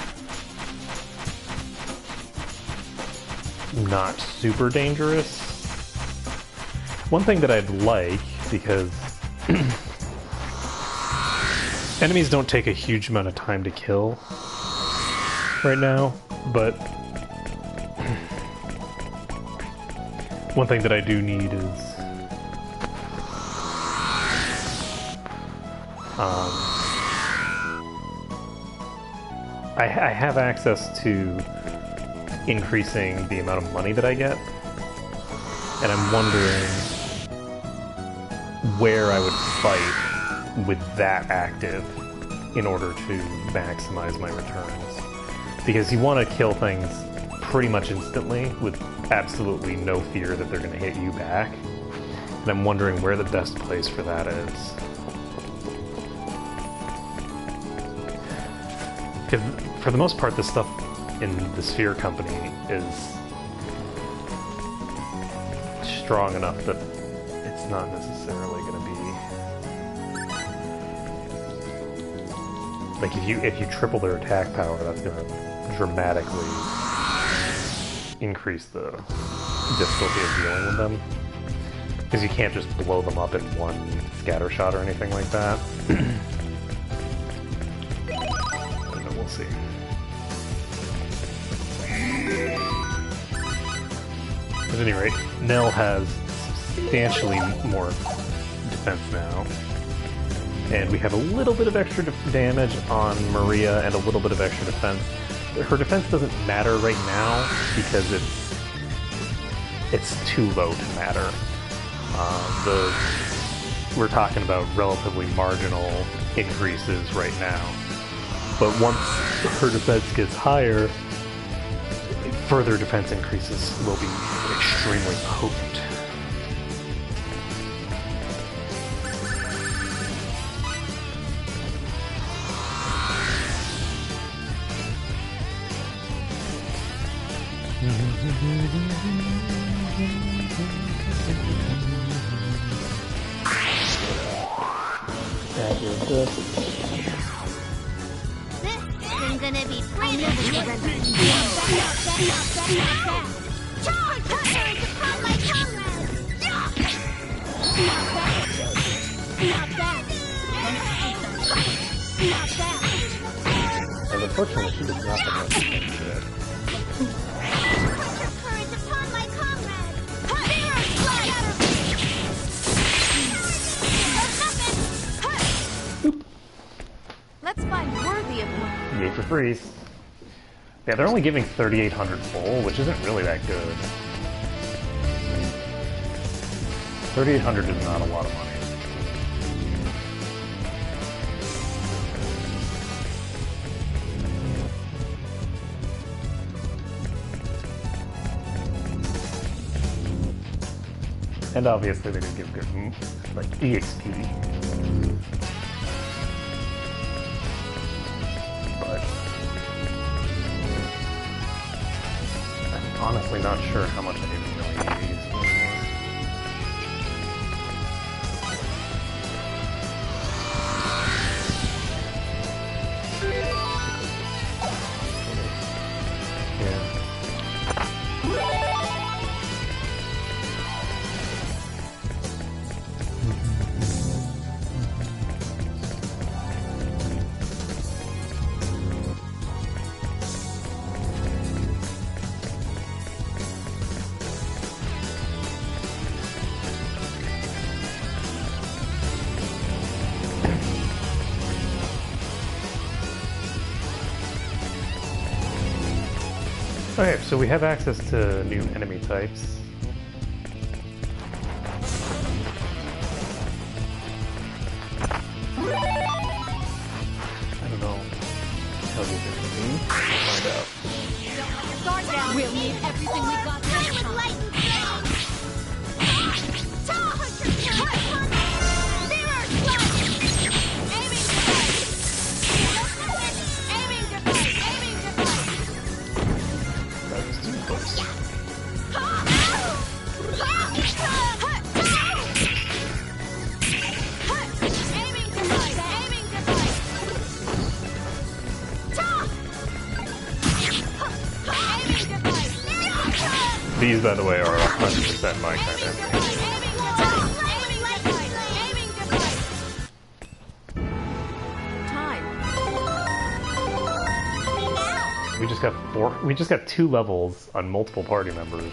not super dangerous. One thing that I'd like, because enemies don't take a huge amount of time to kill right now, but one thing that I do need is I have access to increasing the amount of money that I get, and I'm wondering where I would fight with that active in order to maximize my returns. Because you want to kill things pretty much instantly with absolutely no fear that they're going to hit you back, and I'm wondering where the best place for that is. Because for the most part, the stuff in the Sphere Company is strong enough that it's not necessarily going to be... Like, if you triple their attack power, that's going to dramatically increase the difficulty of dealing with them. Because you can't just blow them up in one scatter shot or anything like that. We'll see. At any rate, Nell has substantially more defense now. And we have a little bit of extra damage on Maria and a little bit of extra defense. Her defense doesn't matter right now because it's too low to matter. We're talking about relatively marginal increases right now. But once her defense gets higher, further defense increases will be extremely potent. That is good. I'm gonna be pretty. Charge courage upon my comrades! And unfortunately, she does not have much defense today. Put your courage upon my comrades! Let's find worthy of one. Yay for freeze. Yeah, they're only giving 3,800 full, which isn't really that good. 3,800 is not a lot of money. And obviously they didn't give good, like, EXP. But I'm honestly not sure how much I even really need these anymore. Yeah. Okay, so we have access to new enemy types. I don't know how these are going to be. We'll find out. Don't let your guard down. We'll need everything we got this time. Charge! Put your courage upon my mirror strike! Aiming strike! These, by the way, are 100% my kind of enemy. We just got 2 levels on multiple party members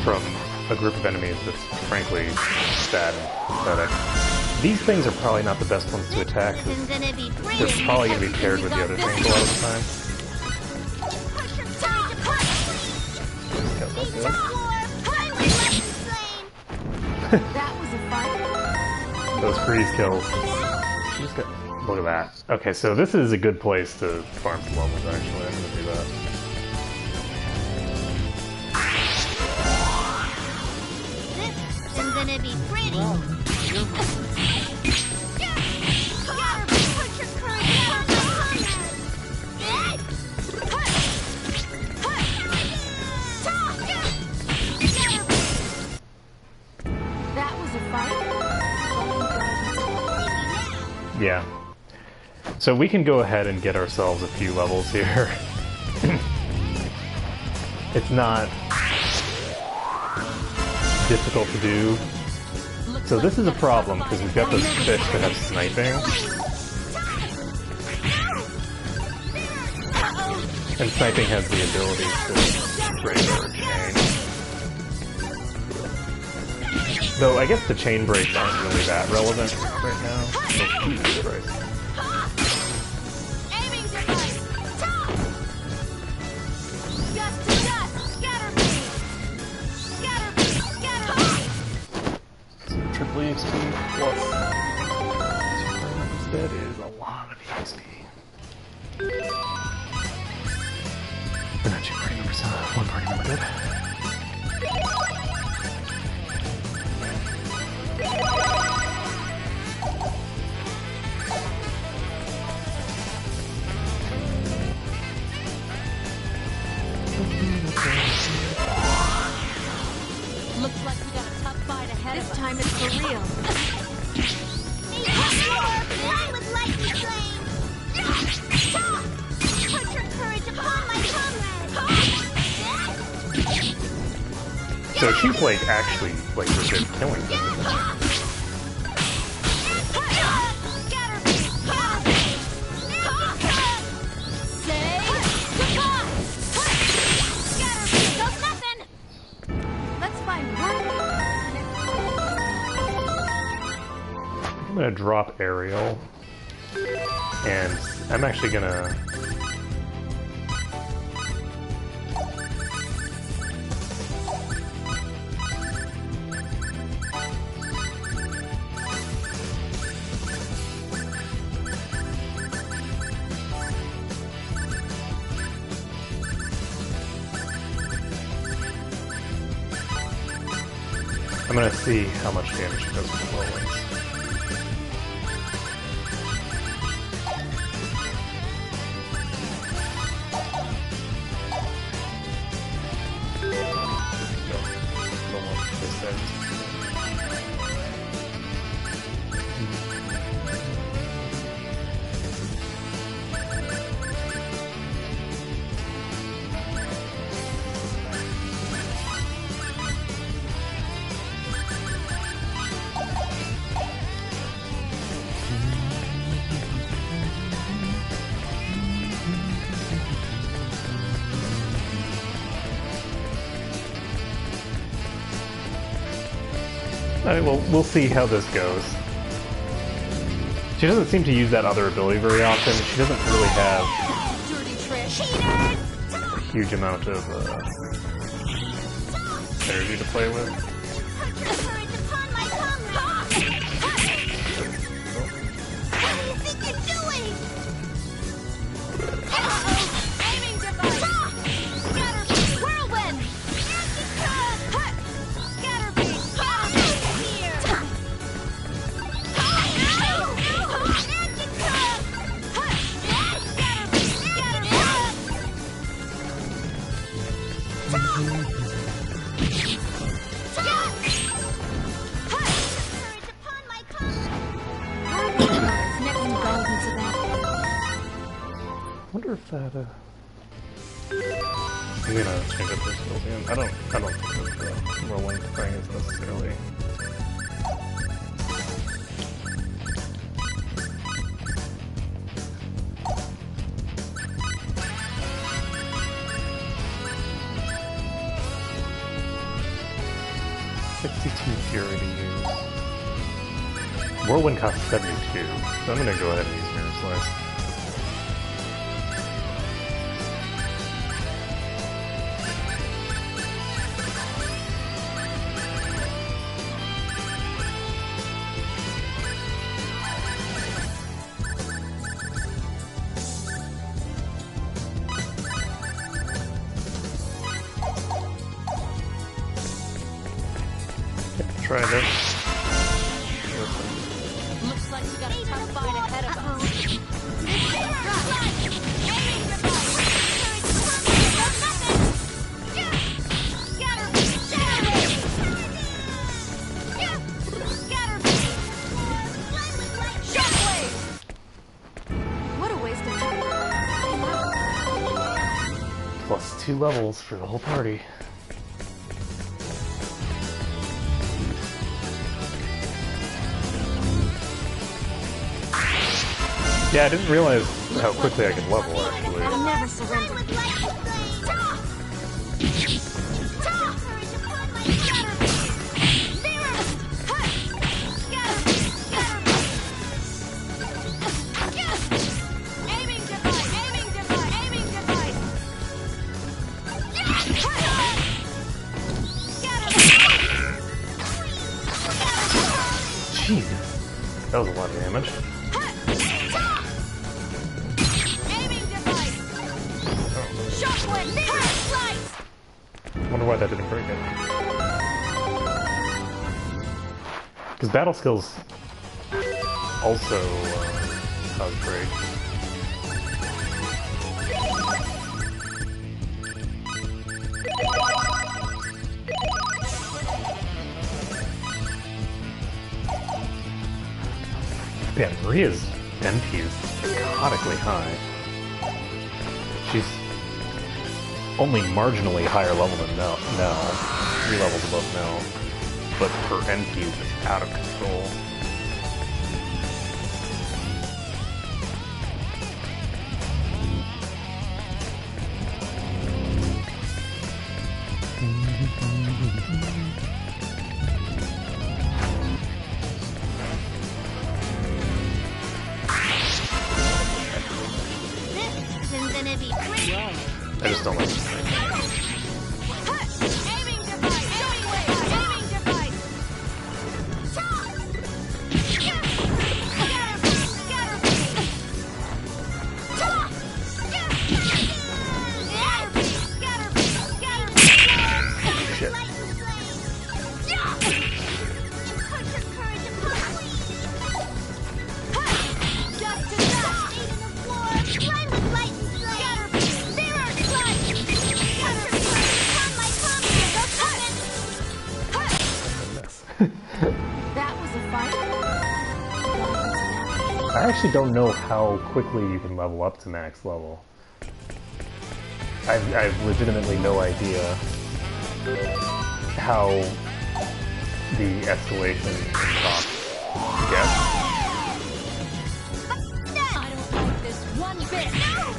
from a group of enemies that's frankly sad and pathetic. These things are probably not the best ones to attack, because they're probably going to be paired with the other things a lot of the time. That was a fight. Those freeze kills. Just got, look at that. Okay, so this is a good place to farm some levels, actually. I'm going to do that. This isn't gonna be pretty. That was a fight. Yeah. So we can go ahead and get ourselves a few levels here. It's not difficult to do. So this is a problem, because we've got those fish that have sniping. And sniping has the ability to break or chain. Though I guess the chain breaks aren't really that relevant right now. So Jesus Christ. EXP plus instead is a lot of EXP. We're not 2 party members, 1 party member dead. Looks like we got a tough fight ahead of us. This time it's for real. With lightning flame. Put your courage upon my comrade. So she's like actually like legit killing them. I'm gonna drop aerial, and I'm actually gonna see how much damage it does with the low wings. Alright, well, we'll see how this goes. She doesn't seem to use that other ability very often. She doesn't really have a huge amount of energy to play with. I wonder if that, I'm gonna change up this building. I don't think that the rolling thing is necessarily. Fury to use. Whirlwind costs 72, so I'm gonna go ahead and use Mirror Slice. Try this. Looks like we got a tough fight ahead of us. What a waste of time. Plus 2 levels for the whole party. Yeah, I didn't realize how quickly I could level, actually. I'll never surrender. Jeez, that was a lot of damage. I wonder why that didn't break it. Because battle skills also cause break. Yeah, Maria's MP is psychotically high. She's only marginally higher level than Nell, 3 levels above Nell, but her NP is just out of control. I just don't like this thing. Shit. I actually don't know how quickly you can level up to max level. I've legitimately no idea how the escalation in cost gets. I don't like this one bit. No!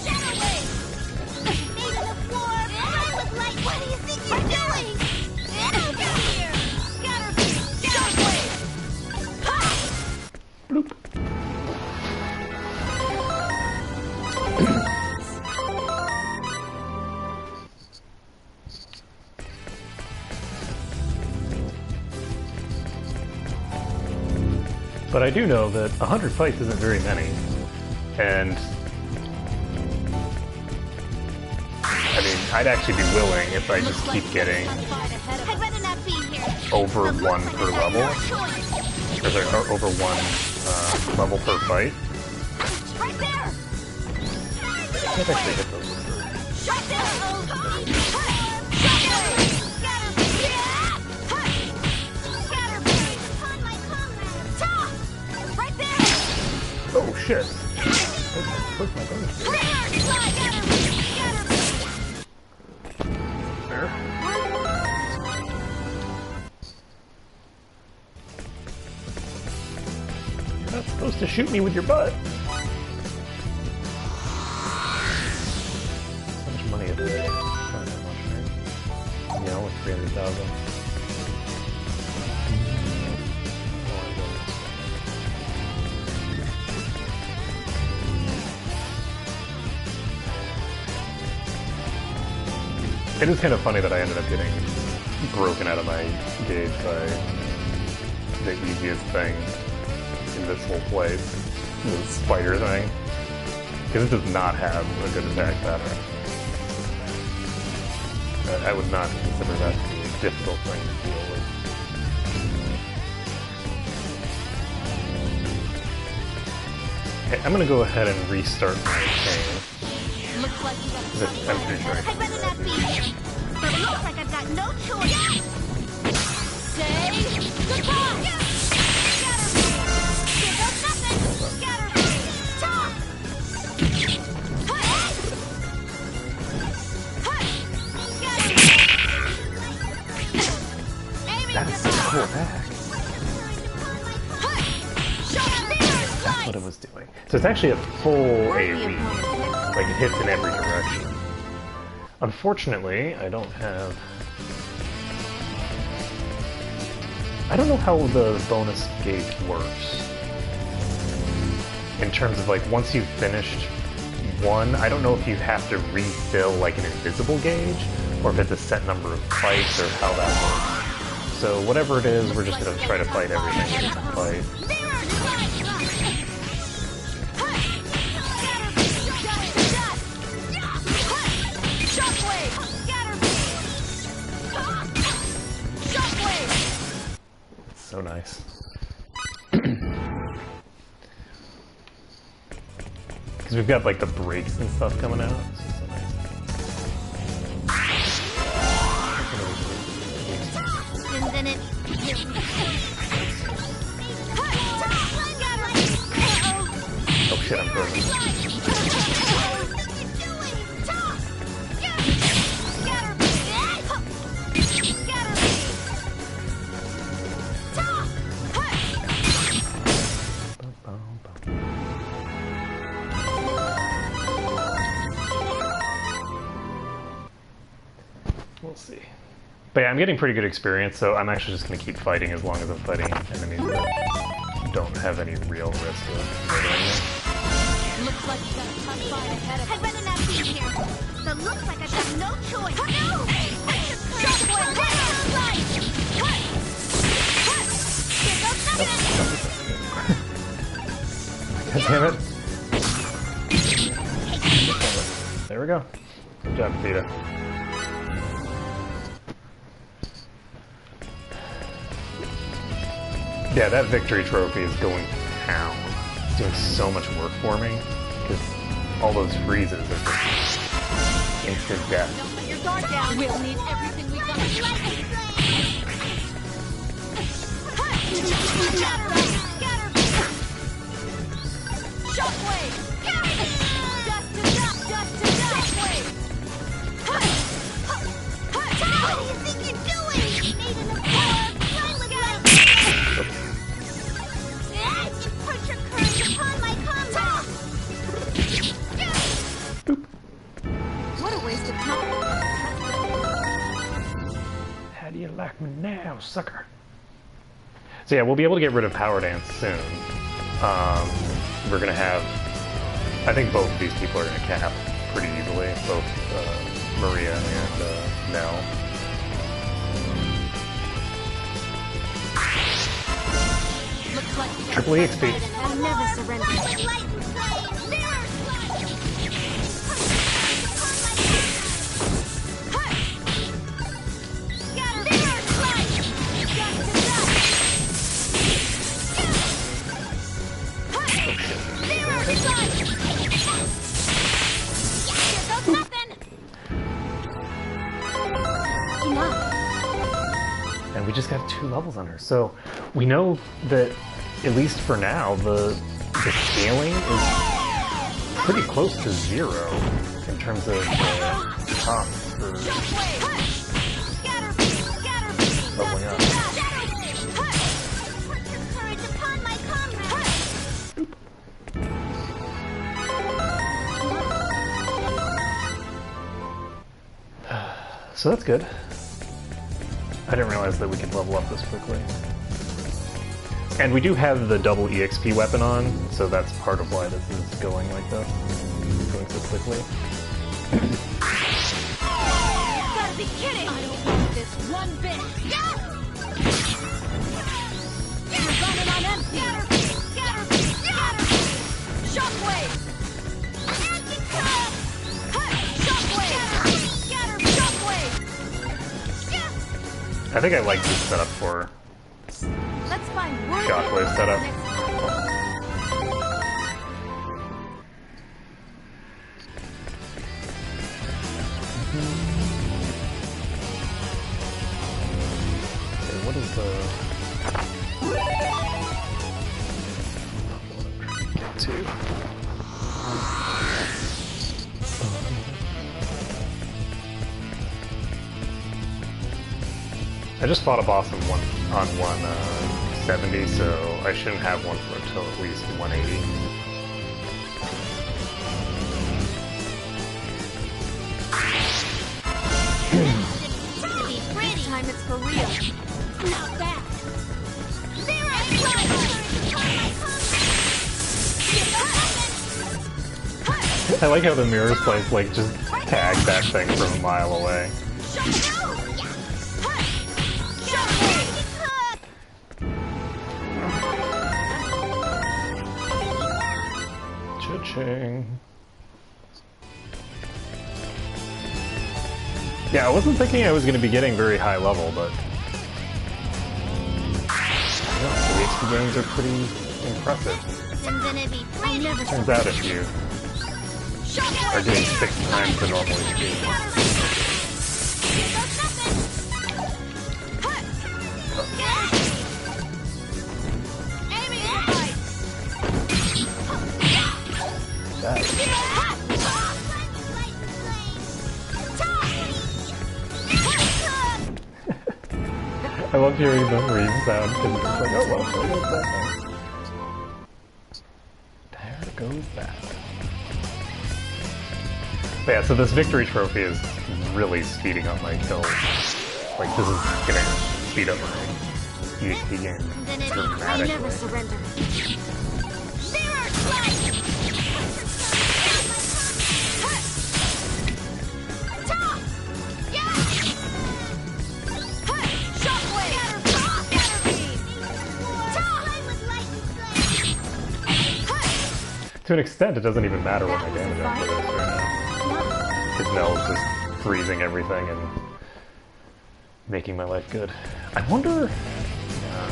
Shadow Wave! Feet on the floor, fly with light. What do you think you're doing? Get here! Scatterbeam! Shockwave! Ha! Bloop. But I do know that 100 fights isn't very many, and I mean, I'd actually be willing if I just keep getting over 1 per level, or sorry, or over 1 level per fight. Right there! I can't actually hit those with her. Shut Oh shit! Where's my bonus? not supposed to shoot me with your butt. How much money is it? Not that much, right? Yeah, like 300,000. It is kind of funny that I ended up getting broken out of my gauge by the easiest thing in this whole place, the spider thing, because it does not have a good attack pattern. I would not consider that to be a difficult thing to deal with. Okay, I'm gonna go ahead and restart my chain. Looks like you got I'm pretty sure I I'd can do rather not that. be here. But it looks like I've got no choice. Say goodbye. Scatter. Give up nothing. Scatter. Talk. That is such a cool attack. That's what it was doing. So it's actually a full AoE. Like it hits in every direction. Unfortunately, I don't have... I don't know how the bonus gauge works. In terms of like, once you've finished one, I don't know if you have to refill like an invisible gauge, or if it's a set number of fights, or how that works. So whatever it is, we're just gonna try to fight everything we can fight. So nice. Because we've got like the brakes and stuff coming out. It's just so nice. Oh shit, I'm frozen. We'll see. But yeah, I'm getting pretty good experience, so I'm actually just going to keep fighting as long as I'm fighting enemies that don't have any real risk of murdering me. Looks like you got a tough fight ahead of us. I'd rather not be here. But looks like I've got no choice. Oh, no! God damn it. There we go. Good job, Vita. Yeah, that victory trophy is going to town. It's doing so much work for me, because all those freezes are just instant death. Don't let your guard down. We'll need everything we got. Shockwave! Dust to dust, dust to dust! What do you think you're doing? Made in the power of silent light! You put your courage upon my combat! What a waste of time! How do you like me now, sucker? So yeah, we'll be able to get rid of Power Dance soon. We're gonna have... I think both of these people are gonna cap pretty easily. Both Maria and Nell. Looks like you got Triple EXP. I'll never surrender. And we just got 2 levels on her. So we know that, at least for now, the scaling is pretty close to 0 in terms of costs for leveling up. So that's good. I didn't realize that we could level up this quickly. And we do have the double EXP weapon on, so that's part of why this is going like this. Going so quickly. You gotta be kidding! I don't want this one bit! You're running on empty! Shockwave! I think I like this setup for Let's find Shockwave setup. Okay, what is the get to? I just fought a boss on 170, so I shouldn't have one for until at least 180. This time it's for real. Not bad. I like how the mirrors place like just tag that thing from a mile away. Cha-ching. Yeah, I wasn't thinking I was going to be getting very high level, but the XP gains are pretty impressive. Turns out if you are getting 6 times the normal XP. I love hearing the reed sound because it's just like, oh well, there goes that. But yeah, so this victory trophy is really speeding up my kills. Like, this is gonna speed up my EXP game dramatically. Never surrender. To an extent, it doesn't even matter what my damage output is right now. Because Nell's just freezing everything and making my life good. I wonder...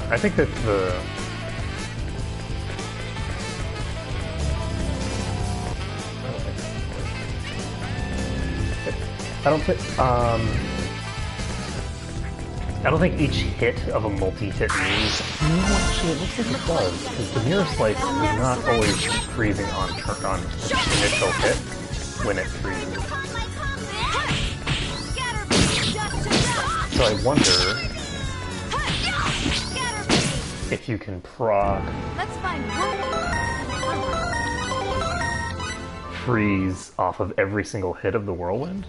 I think that the... I don't think each hit of a multi-hit means... No, actually, it looks like it does, because the mirror slice is not always freezing on initial hit when it freezes. So I wonder if you can proc freeze off of every single hit of the whirlwind.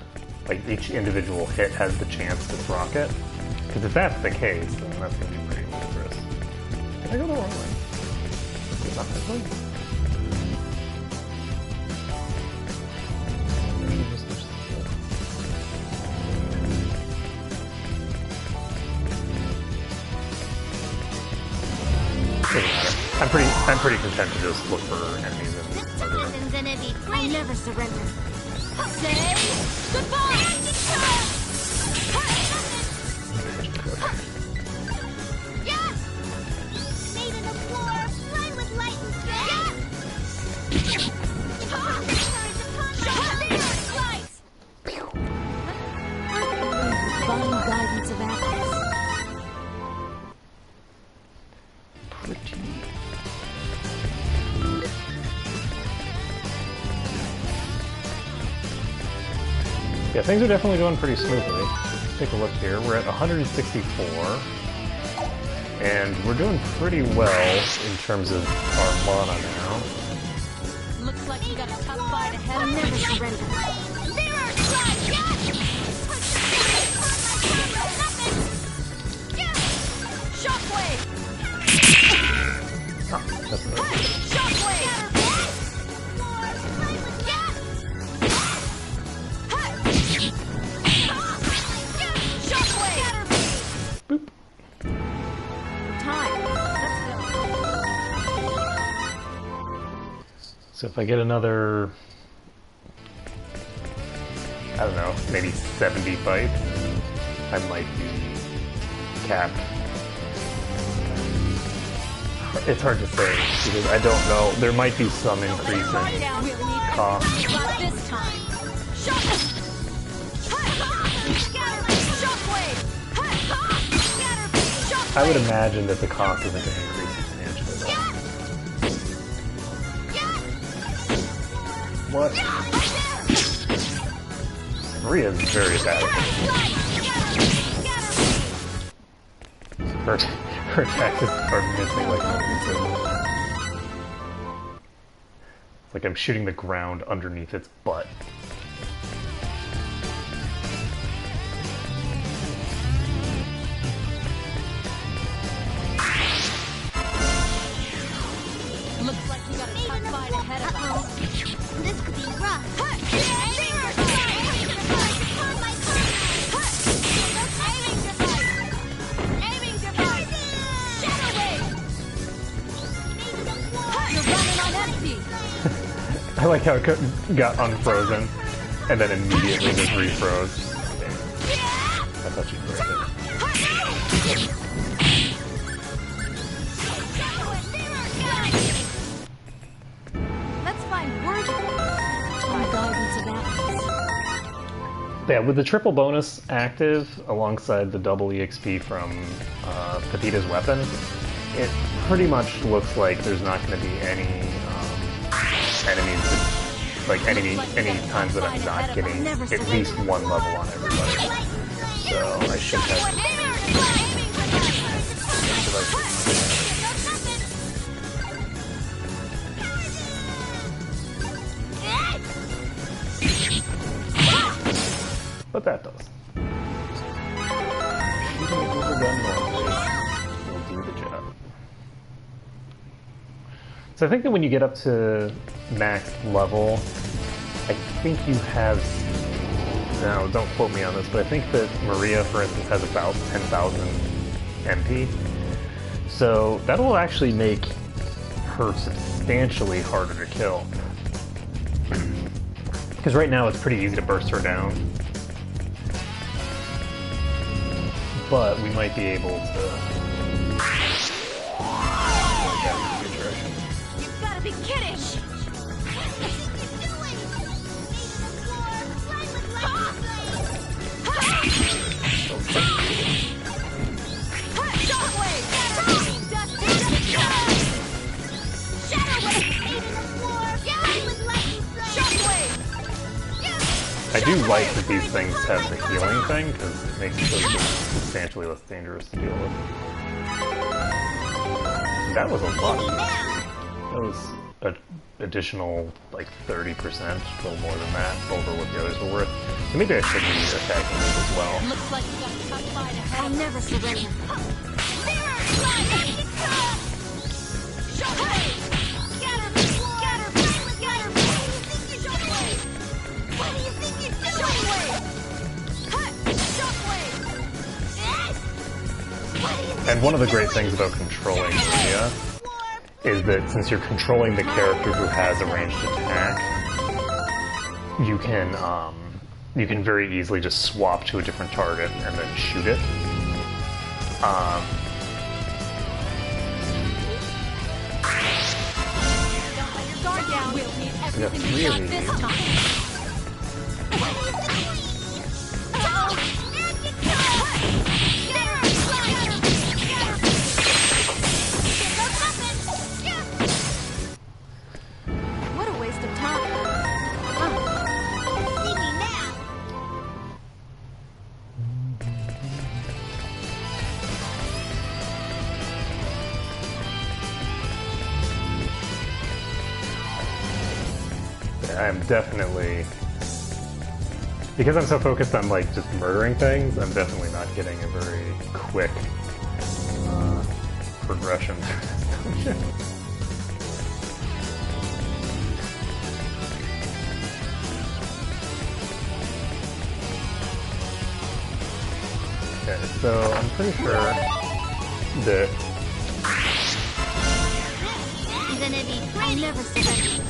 Like, each individual hit has the chance to proc it. Because if that's the case, then that's going to be pretty ludicrous. Did I go the wrong way? Not this way? Doesn't matter. I'm pretty content to just look for enemies and murder them. I never surrender. Say goodbye! Yeah, things are definitely going pretty smoothly. Take a look here. We're at 164. And we're doing pretty well in terms of our mana now. Looks like you got a tough fight ahead. I'll never surrender. That's right. Boop. Time. Let's go. So if I get another, I don't know, maybe 70 fights, I might be capped. It's hard to say because I don't know. There might be some increase in cost. Not this time. I would imagine that the cost isn't going to increase substantially. What? Maria's very bad. Her attacks are missing like nothing. It's like I'm shooting the ground underneath its butt. Looks like we got a tough fight ahead of us. This could be rough. Aiming device. Shadow wave. You're running on empty. I like how it got unfrozen and then immediately just refroze. I thought you'd break it. Let's find worthy guidance of apples. Yeah, with the triple bonus active alongside the double EXP from Pepita's weapon, it pretty much looks like there's not going to be any enemies, like any times that I'm not getting at least one level on everybody. So I should have. But that does. Shooting it with a gun normally will do the job. So I think that when you get up to max level, I think you have, now don't quote me on this, but I think that Maria, for instance, has about 10,000 MP. So that will actually make her substantially harder to kill. Because right now it's pretty easy to burst her down. But we might be able to... You've got to be kidding! I do like that these things have the healing thing, because it makes them substantially less dangerous to deal with. That was a lot. That was an additional, like, 30%, a little more than that, over what the others were worth. So maybe I should be attacking these as well. Looks like we got a tough fight ahead. I'll never surrender. And one of the great things about controlling Maria is that since you're controlling the character who has a ranged attack, you can very easily just swap to a different target and then shoot it. What a waste of time. See me now. I'm definitely, because I'm so focused on like just murdering things, I'm definitely not getting a very quick progression through this dungeon. so I'm pretty sure that Isn't it be pretty? I never surrender.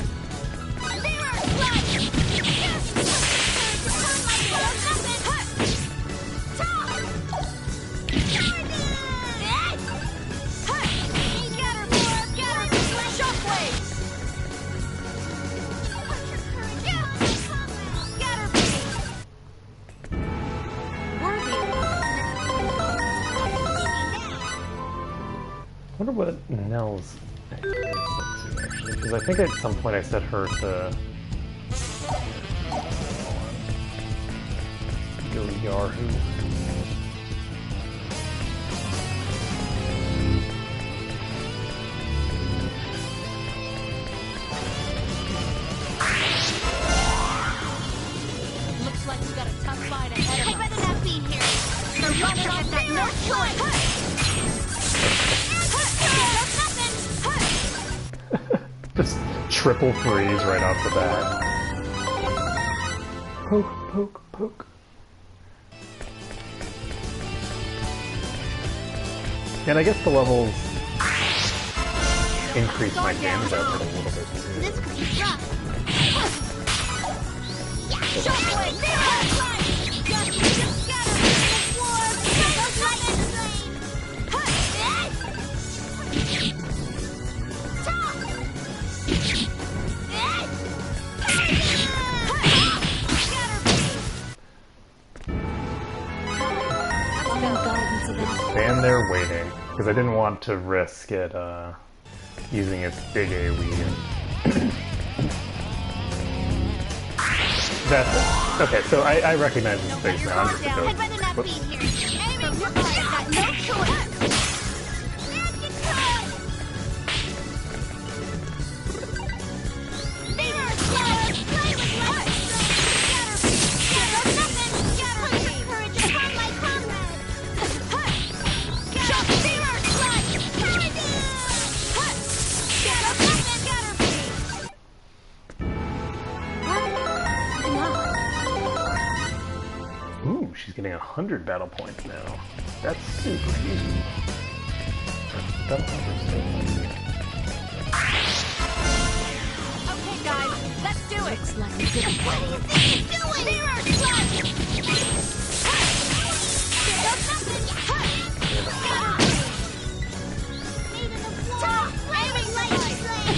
I wonder what Nell's is actually, because I think at some point I set her to go Yahoo. Looks like we got a tough fight ahead of us. I better not be here. The runner has got no choice. Just triple freeze right off the bat. Poke, poke, poke. And I guess the levels increase my damage output a little bit too. This could be rough. Shockwave! Just scatter! War! Those lightning Stand there waiting, because I didn't want to risk it using its big AoE. That's it. Okay, so I recognize the space now. I'm just a I'd ghost. rather not be Whoops. here. Aiming for fire, got no choice. Ooh, she's getting 100 battle points now. That's super easy. Battle points are so easy. Okay, guys, let's do it. Looks like a good. What do you think you're doing? Mirror slide.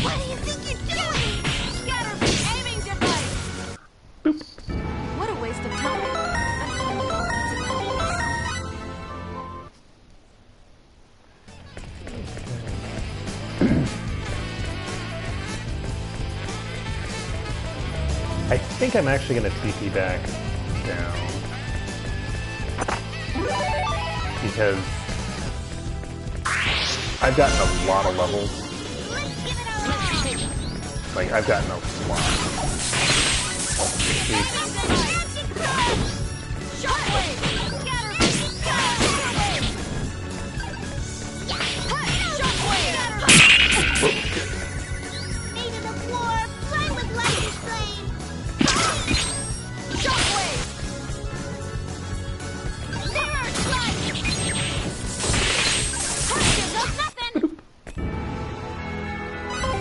What do you think you're doing? Scatter aiming device. Boop. What a waste of time. I think I'm actually going to TP back down. Because I've gotten a lot of levels. Like, I've gotten a lot.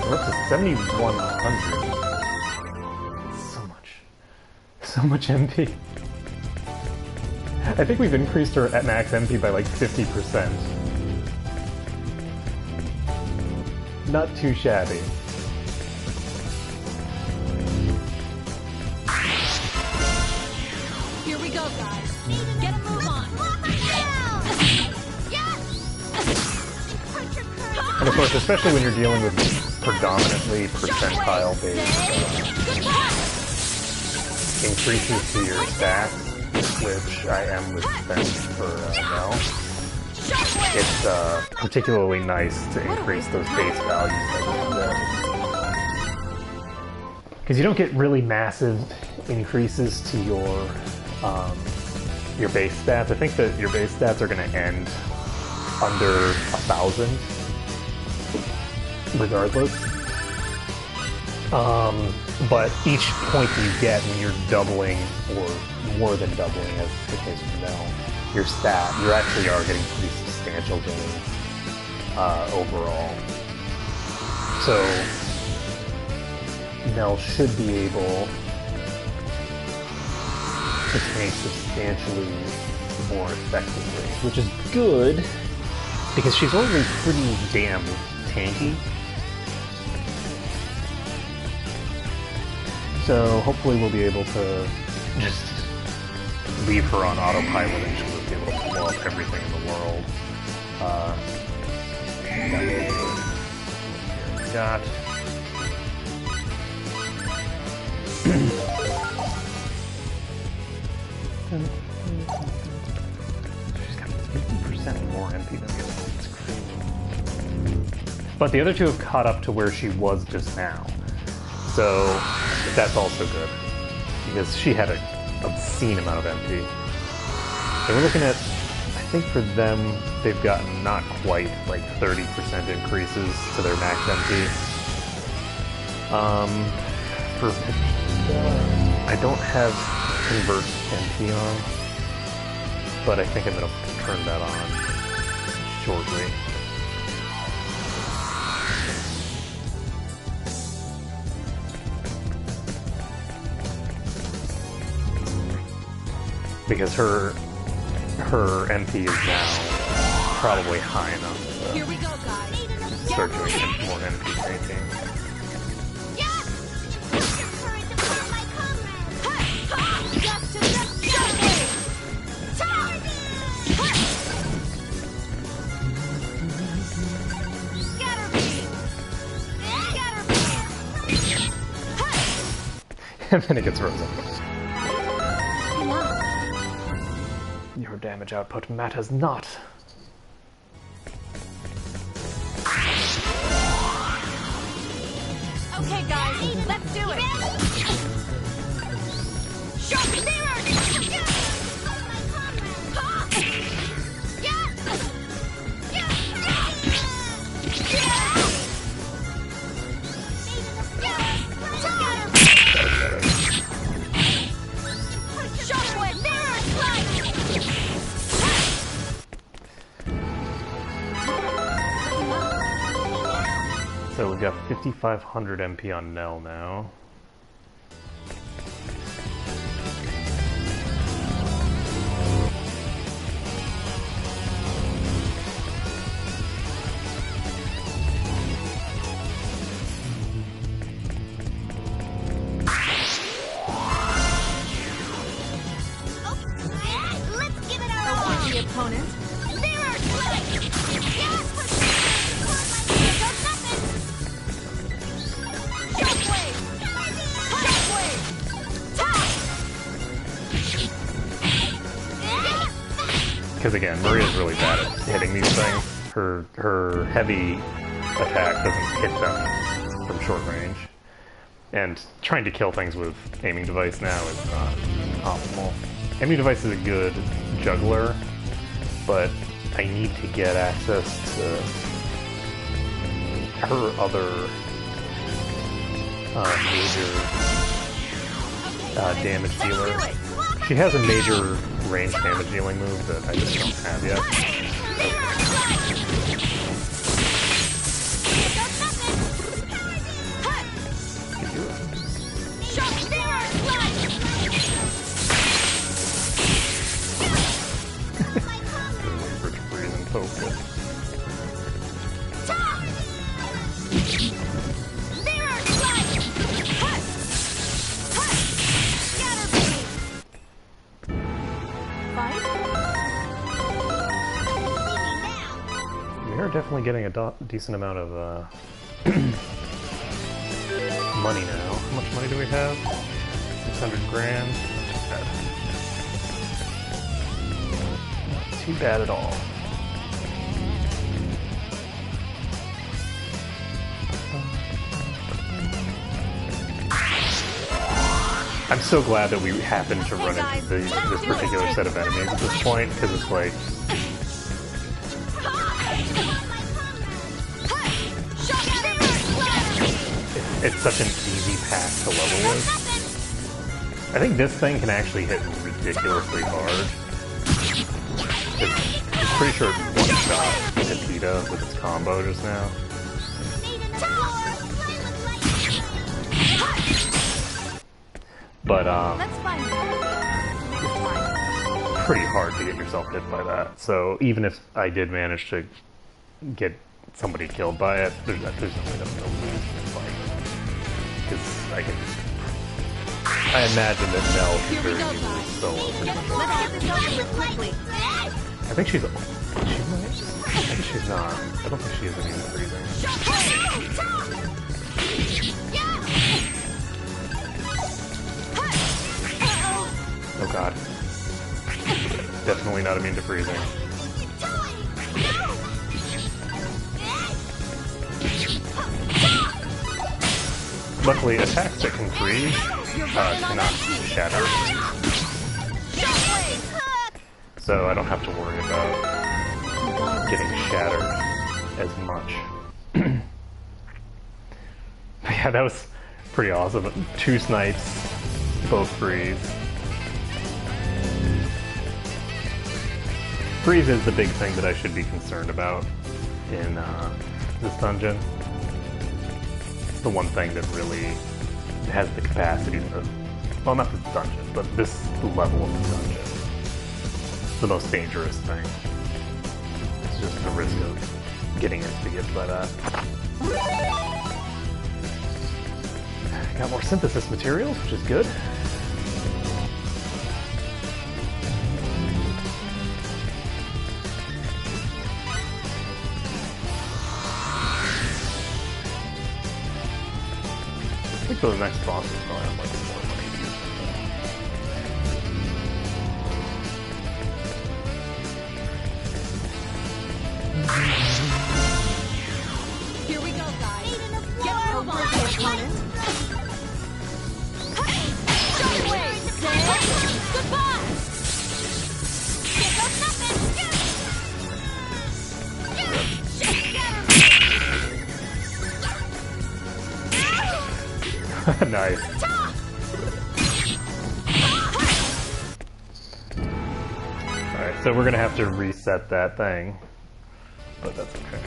We're up to 7,100. So much MP. I think we've increased her at max MP by like 50%. Not too shabby. Here we go, guys. Get a move on. And of course, especially when you're dealing with predominantly percentile-based increases to your stats, which I am with Spence for now, it's particularly nice to increase those base values a little bit. Because you don't get really massive increases to your base stats. I think that your base stats are going to end under 1,000, regardless. But each point you get when you're doubling, or more than doubling, as the case for now, your stat, you actually are getting pretty substantial gains overall. So Nell should be able to tank substantially more effectively, which is good because she's already pretty damn tanky. So hopefully we'll be able to just leave her on autopilot and she'll be able to blow up everything in the world. Got she's got 50% more MP than the other one. It's crazy. But the other two have caught up to where she was just now. So that's also good. Because she had an obscene amount of MP. So we're looking at, I think for them, they've gotten not quite like 30% increases to their max MP. For I don't have convert MP on, but I think I'm going to turn that on shortly. Because her MP is now probably high enough to Here we go, guys. start doing more MP tanking. And then it gets frozen. Your damage output matters not. Okay, guys, let's do it. Shock mirror! So we've got 5,500 MP on Nell now. Let's give it our all. The opponent. Mirror strike. Because again, Maria's really bad at hitting these things. Her heavy attack doesn't hit them from short range. And trying to kill things with aiming device now is not optimal. Aiming device is a good juggler, but I need to get access to her other major damage dealer. She has a major range damage dealing move that I just don't have yet. Can do it. Breathe and focus. Definitely getting a decent amount of money now. How much money do we have? 600 grand. Not too bad at all. I'm so glad that we happened to run into this particular set of enemies at this point, because it's like it's such an easy path to level with. I think this thing can actually hit ridiculously hard. I'm pretty sure it's one shot Hipita with its combo just now. But Let's find pretty hard to get yourself hit by that. So even if I did manage to get somebody killed by it, there's no way that I'm gonna lose this fight. Because I imagine that Nell can very easily solo pretty much. Let's get this over with quickly. I think she's. Maybe she's not. I don't think she is any freezing. Oh god. Definitely not immune to freezing. Luckily, attacks that can freeze cannot shatter. So I don't have to worry about getting shattered as much. Yeah, that was pretty awesome. 2 snipes, both freeze. Freeze is the big thing that I should be concerned about in this dungeon. It's the one thing that really has the capacity to... Well, not this dungeon, but this level of the dungeon. It's the most dangerous thing. It's just the risk of getting instigated by that. Got more synthesis materials, which is good. I think the next boss is probably on like 480 or something. Here we go, guys. Get over the opponent. Shockwave! Goodbye! Here goes nothing! Nice. Alright, so we're gonna have to reset that thing. But that's okay.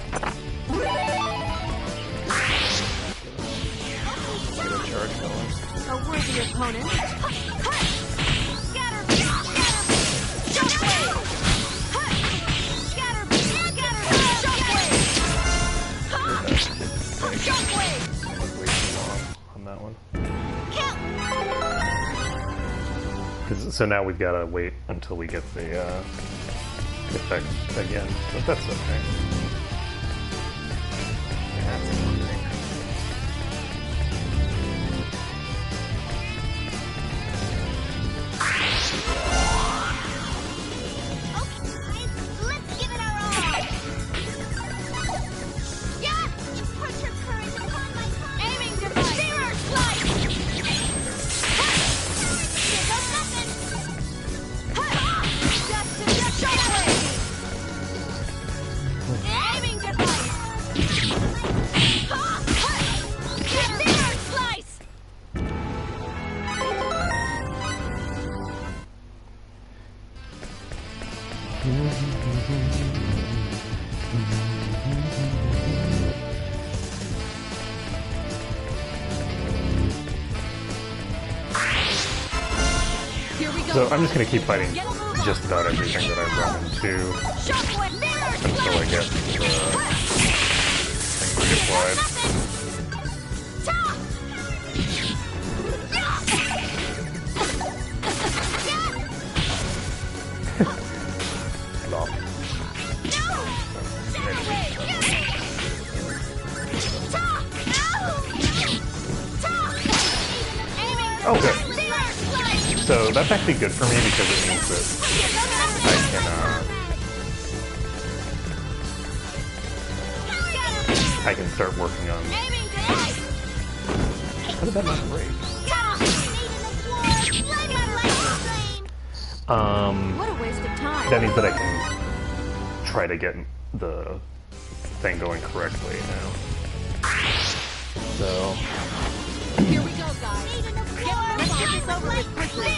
Get a charge going. A worthy opponent. Way too long on that one. So now we've got to wait until we get the effect again, but that's okay. That's one thing. Let's give it our all. Yeah, impart your courage upon my heart. Aiming device. Mirror slice. Here goes nothing. Just to shockwave. Aiming device. Mirror slice. Here we go. So I'm just going to keep fighting just about everything that I run into Shockwave. Mirror until I get the thing reapplied. Stop. Oh, good. So that's actually good for me because it means that I can start working on... How did that not break? What a waste of time. That means that I can try to get the thing going correctly now. So... Here we go, guys. Let's get this over with quickly.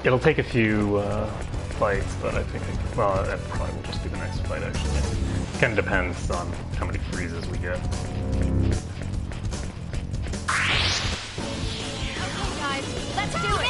It'll take a few fights, but I think, well, that probably will just be the next fight, actually. Kind of depends on how many freezes we get. Okay, guys, let's do it.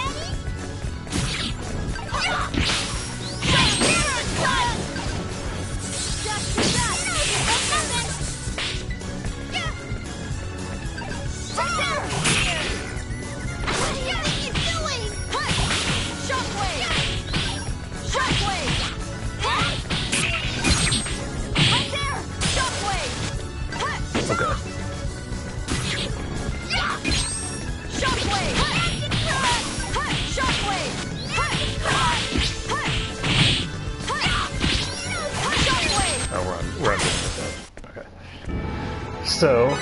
So,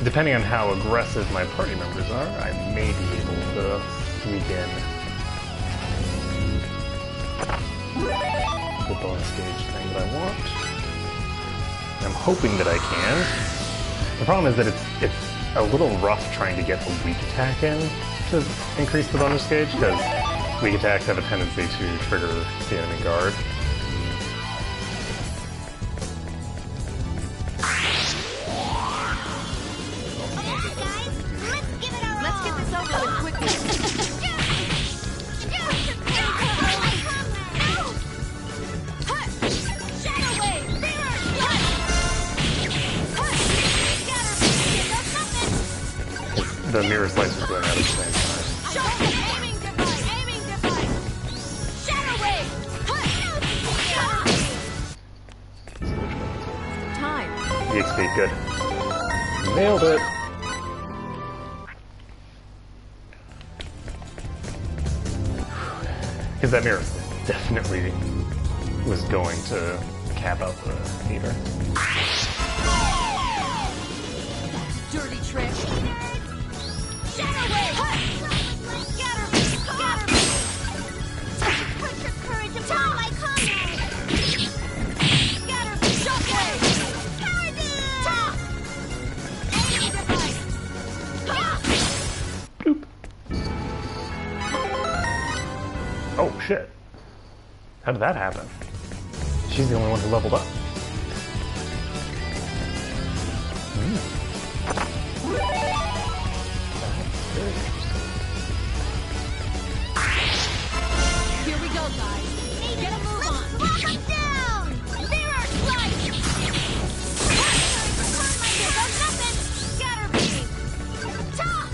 depending on how aggressive my party members are, I may be able to sneak in the bonus gauge thing that I want. I'm hoping that I can. The problem is that it's a little rough trying to get the weak attack in to increase the bonus gauge, because weak attacks have a tendency to trigger the enemy guard. The mirror slice is going out at the same time. Aiming device! Aiming device! Shadow wave! Time. EXP, good. Nailed it! Because that mirror definitely was going to cap out the heater. Dirty trick. Shadow wave! Scatter me! Scatter me! Put your courage upon my comrade! Scatter me! Shockwave! Top! Aiming device! Boop. Oh shit. How did that happen? She's the only one who leveled up. Here we go, guys. Get a move on. Lock them down! Mirror slice! Nothing! Scatter beam! Top!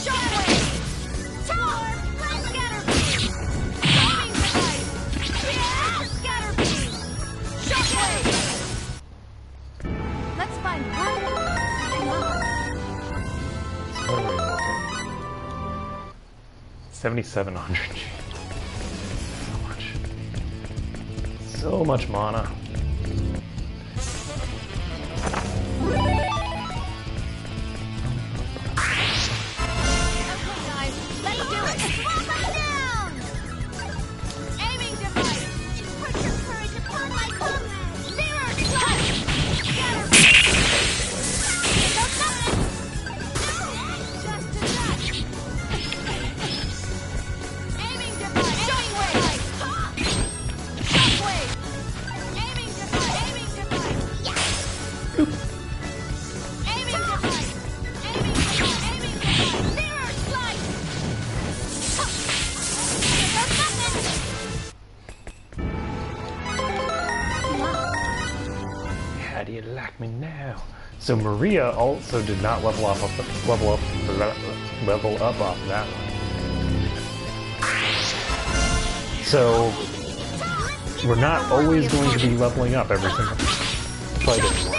Shockwave! Top! Scatter beam! Aiming device! Scatter beam! Shockwave! Let's find one thing on. 7,700. So much mana. Okay, guys, let's do it. Lock them down! Aiming device! Put your courage upon my comrade! Mirror slice! Scatter beam! Nothing! Just a touch! Aiming device! Shockwave! Shockwave! Aiming device! Aiming device! Aiming device! Aiming device! Aiming device! Mirror slice! How do you like me now? So Maria also did not level up off that one. So we're not always going to be leveling up every single fight anymore.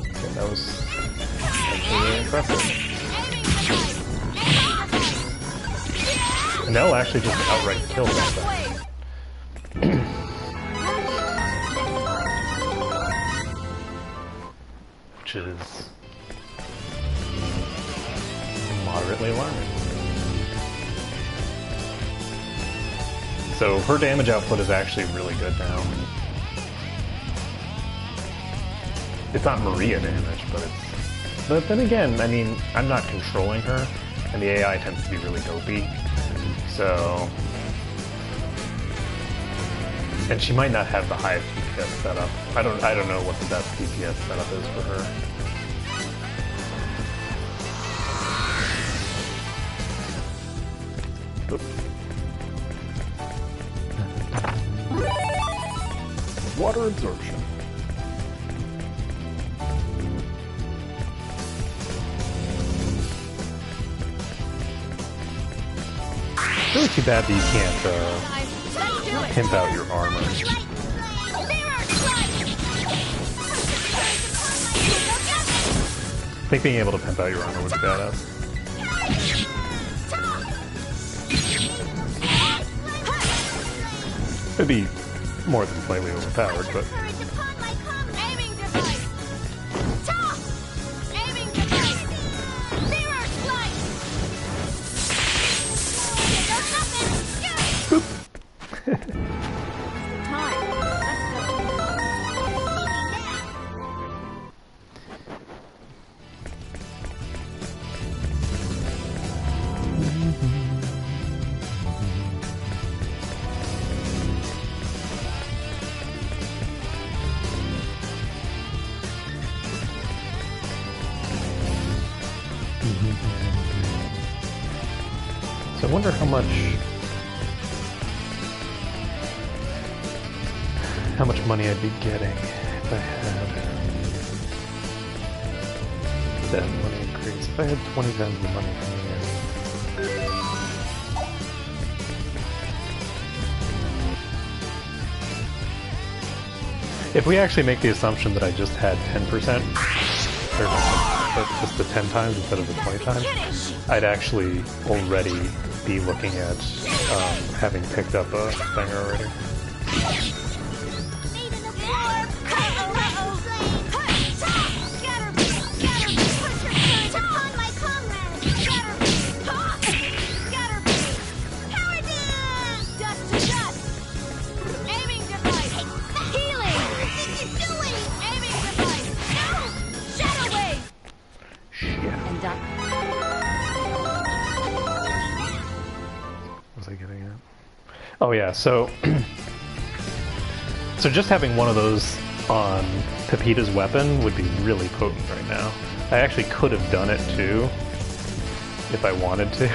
Okay, that was actually really impressive. And that'll actually just outright kill something. Which is moderately alarming. So her damage output is actually really good now. it's not Maria damage, but it's... But then again, I mean, I'm not controlling her, and the AI tends to be really dopey, so... And she might not have the highest DPS setup. I don't know what the best DPS setup is for her. Oops. Water absorption. It's really too bad that you can't pimp out your armor. I think being able to pimp out your armor would be badass. It'd be more than slightly overpowered, but... So I wonder how much money I'd be getting if I had that money increase. If I had 20 times the money coming in. If we actually make the assumption that I just had 10%, or just the 10 times instead of the 20 times, I'd actually already be looking at having picked up a thing already. Oh yeah, so just having one of those on Pepita's weapon would be really potent right now. I actually could have done it too, if I wanted to.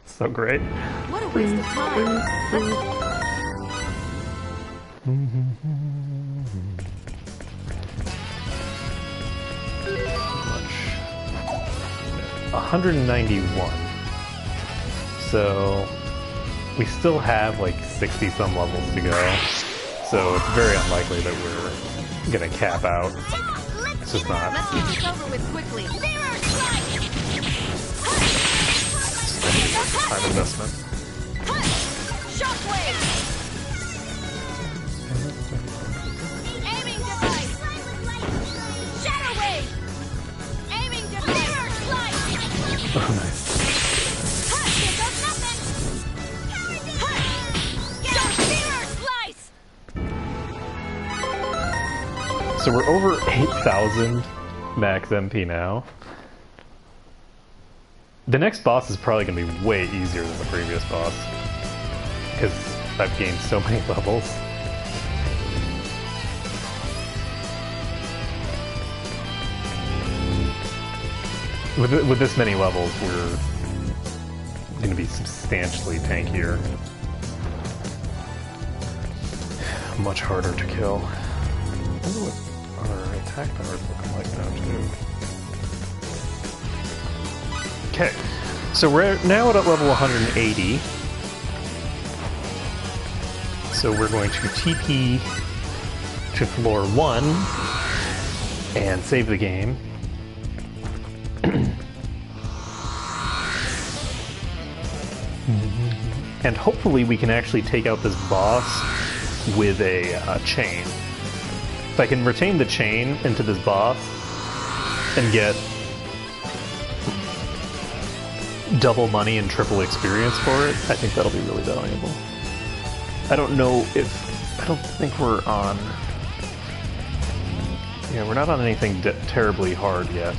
So great. What a waste of time. Much. 191. So we still have like 60 some levels to go. So it's very unlikely that we're gonna cap out. It's just not. Let's get this over with quickly. Time investment. Shockwave. Aiming device. Shadow wave. Aiming device. Oh, nice. So we're over 8,000 max MP now. The next boss is probably going to be way easier than the previous boss, because I've gained so many levels. With this many levels, we're going to be substantially tankier. Much harder to kill. I wonder what our attack power is looking like now, too. Okay, So we're now at level 180. So we're going to TP to floor 1 and save the game. And hopefully we can actually take out this boss with a chain. If I can retain the chain into this boss and get double money and triple experience for it, I think that'll be really valuable. I don't know if... I don't think we're on... Yeah, we're not on anything terribly hard yet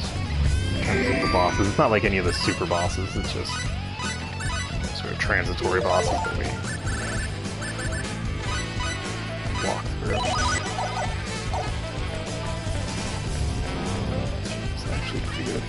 in terms of the bosses. It's not like any of the super bosses, it's just sort of transitory bosses that we walk through. It's actually pretty good.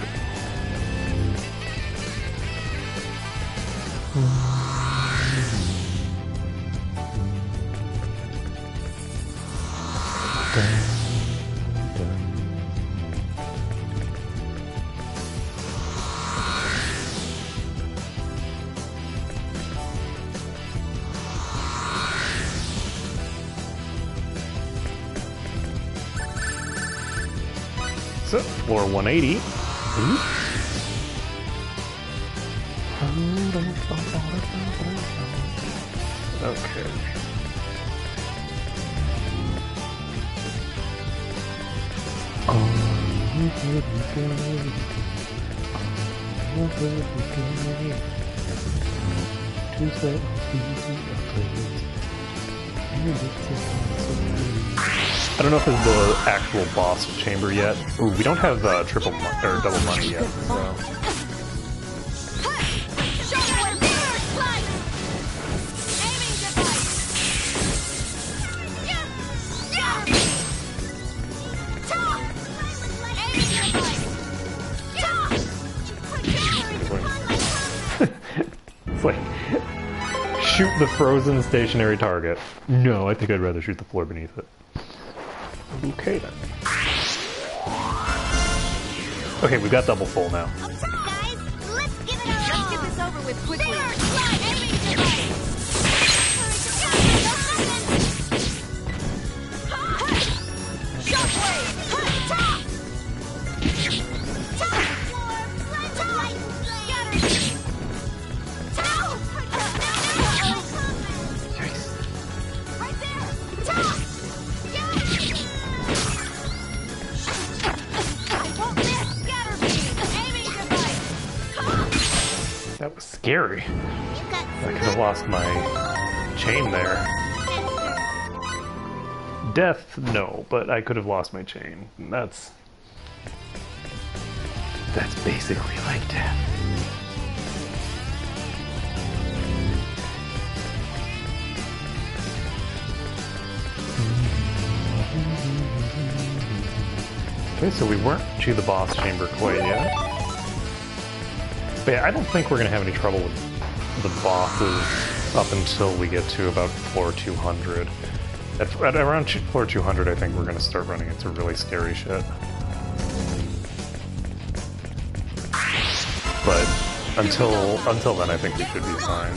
So, floor 180. Okay. I don't know if this is the actual boss chamber yet. Ooh, we don't have triple or double money yet, so. It's like, shoot the frozen stationary target. No, I think I'd rather shoot the floor beneath it. Okay then. Okay, we've got double full now. Guys, let's give it a go. Let's get this over with quickly. That was scary. I could have lost my chain there. Death, no, but I could have lost my chain. That's basically like death. Okay, so we weren't to the boss chamber quite yet. But yeah, I don't think we're going to have any trouble with the bosses up until we get to about floor 200. At around floor 200, I think we're going to start running into really scary shit. But until then, I think we should be fine.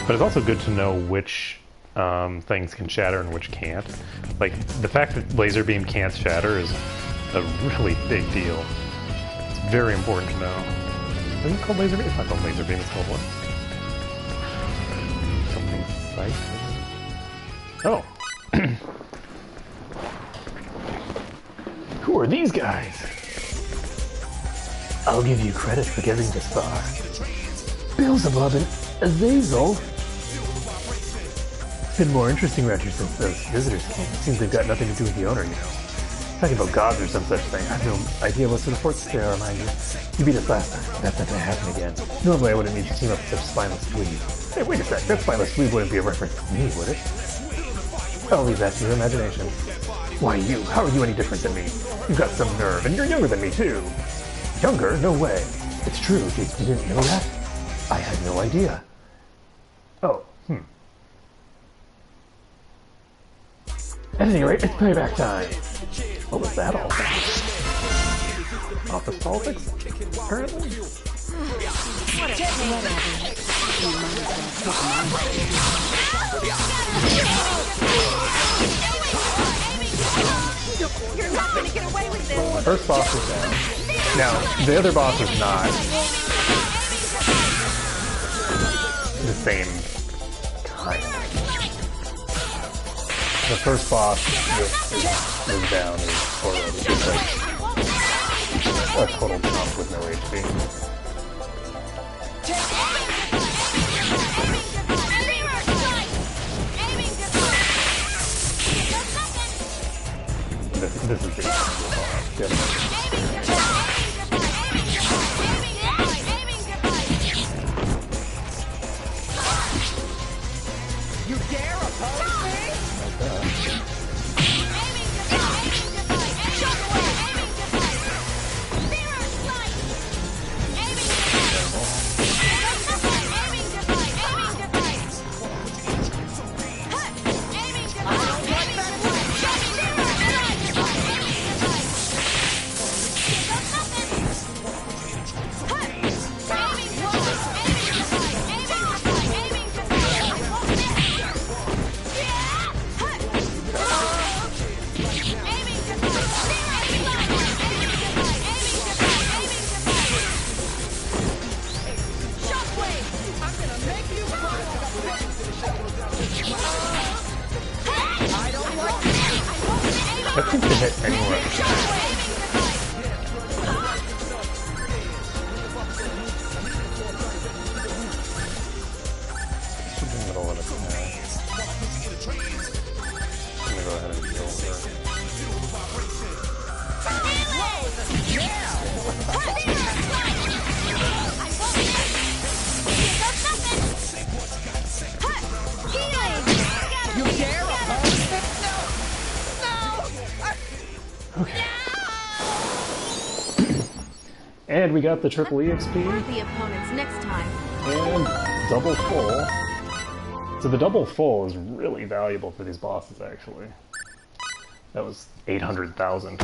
But it's also good to know which things can shatter and which can't. Like, the fact that laser beam can't shatter is a really big deal. It's very important to know. Isn't it called laser beam? It's not called laser beam, it's called what? Something sight? Oh. Who are these guys? I'll give you credit for getting this far. Beelzebub and Azazel. It's been more interesting around here since those visitors came. It seems they've got nothing to do with the owner, you know. Talking about gods or some such thing. I have no idea what sort of forces they are, mind you. You beat us last time. That's not going to happen again. Normally I wouldn't need to team up with such spineless dweebs. Hey, wait a sec, that spineless flea wouldn't be a reference to me, would it? I'll leave that to your imagination. Why you? How are you any different than me? You've got some nerve, and you're younger than me, too. Younger? No way. It's true, you didn't know that? I had no idea. Oh, At any rate, it's payback time. What was that all about? Office politics? Apparently? You're not gonna get away with this. First boss is down. Now, the other boss is not the same kind. The first boss that is down is sort of just like a total chump with no HP. This is the yep. You dare oppose me? Like that. That seems to hit anywhere. She's in the middle of an attack. I'm gonna go ahead and heal her. You dare oppose me? Okay. And we got the triple EXP. The opponents next time. And double full. So the double full is really valuable for these bosses, actually. That was 800,000.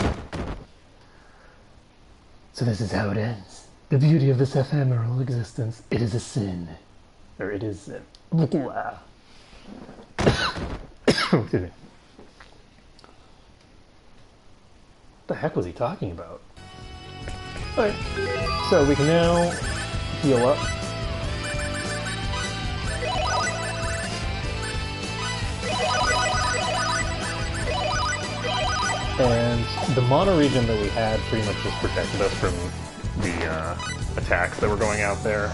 So this is how it ends. The beauty of this ephemeral existence. It is a sin. Or it is sin. Excuse me. What the heck was he talking about? Alright, so we can now heal up. And the mono region that we had pretty much just protected us from the attacks that were going out there.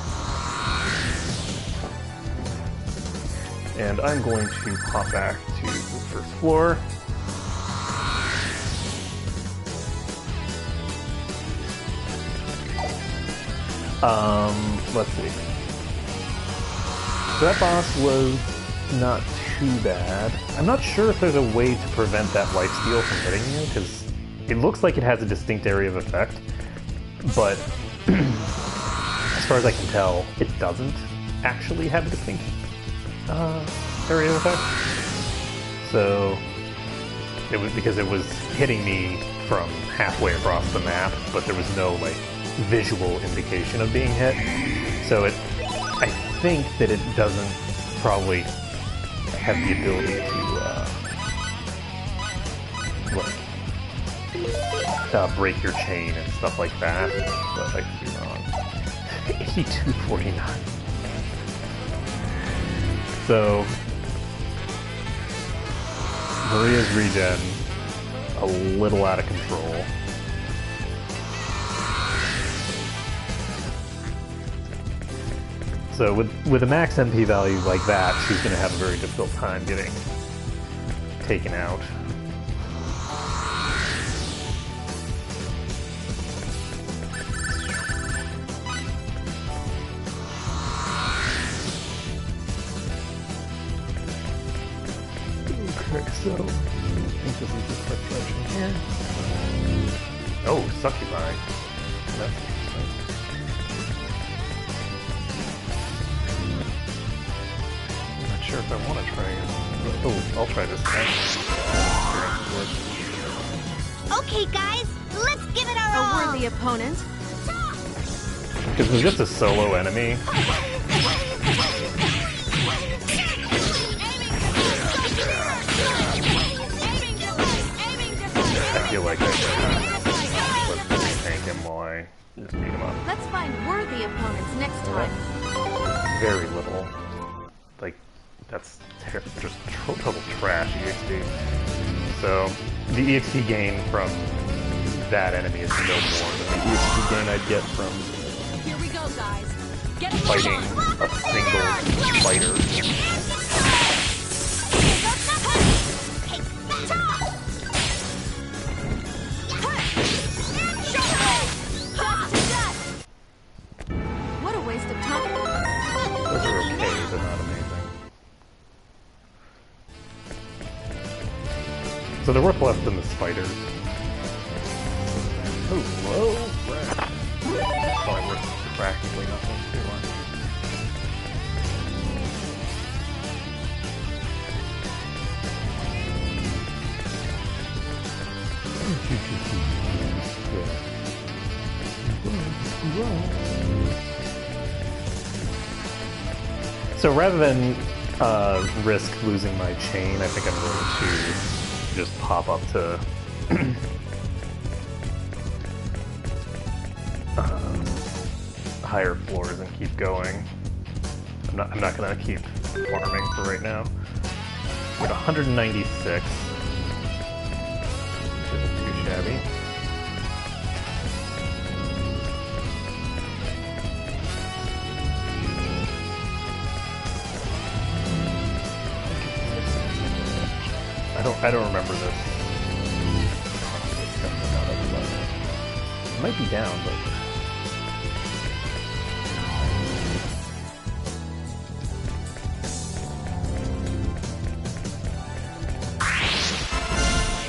And I'm going to pop back to the first floor. Let's see. So that boss was not too bad. I'm not sure if there's a way to prevent that lifesteal from hitting you, because it looks like it has a distinct area of effect, but as far as I can tell, it doesn't actually have a distinct area of effect. So it was because it was hitting me from halfway across the map, but there was no like visual indication of being hit. So I think that it doesn't probably have the ability to break your chain and stuff like that, but I could be wrong. 8249. So Maria's regen a little out of control. So with a max MP value like that, she's going to have a very difficult time getting taken out. Okay, so I think this is the correct direction here. Oh, succubi. That's interesting. I'm not sure if I want to try it. Oh, I'll try this time. Okay, guys, let's give it our A all. worthy opponent. Because it's just a solo enemy. I feel like I should tank him while I just beat him up. Let's find worthy opponents next time. Very little. Like, that's just total trash EXP. So, the EXP gain from that enemy is no more than the EXP gain I'd get from Here we go, guys. Get fighting a single fighter. What a waste of time. Those are okay, but not amazing. So they're worth less than the spiders. Oh, whoa, crap. Probably worth practically nothing too much. So rather than risk losing my chain, I think I'm going to just pop up to higher floors and keep going. I'm not going to keep farming for right now. We're at 196, which isn't too shabby. I don't remember this. It might be down, but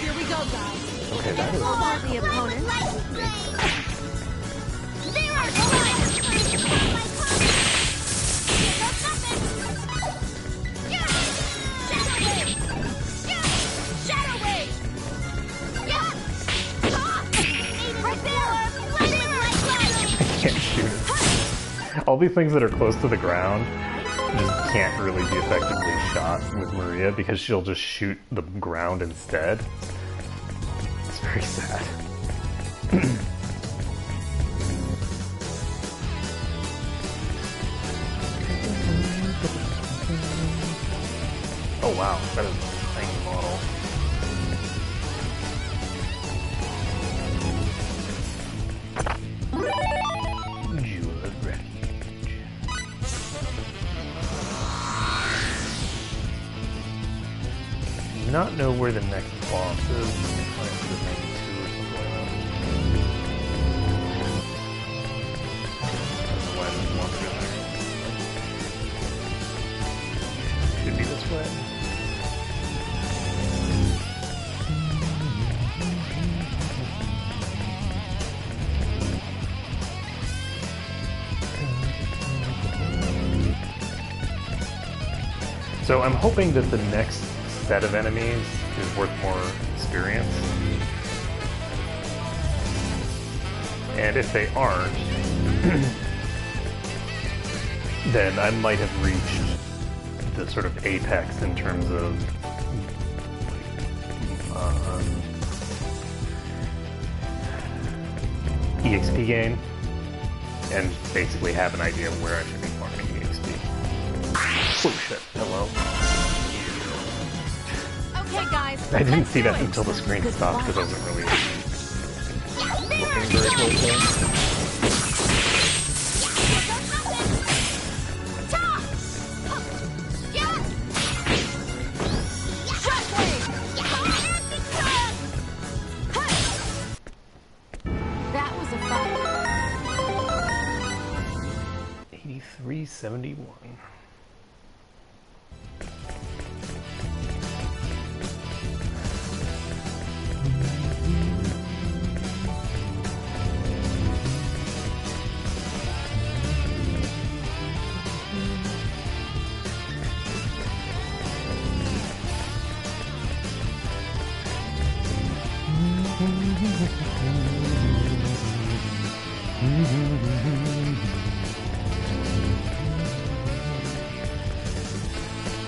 Here we go, guys. okay, that is Worthy opponent. There are can't shoot it. All these things that are close to the ground just can't really be effectively shot with Maria because she'll just shoot the ground instead. It's very sad. Oh wow, that is a tiny model. Jewel of Refuge. Do not know where the next boss is. Like the 92 or something like that. I don't know why I didn't want to go there. Should be this way. So I'm hoping that the next set of enemies is worth more experience. And if they aren't, then I might have reached the sort of apex in terms of EXP gain, and basically have an idea of where I should be farming EXP. Oh shit, hello. Okay, guys. I didn't let's see do that it. until the screen stopped because I wasn't really looking very closely. That was a fight. 8371.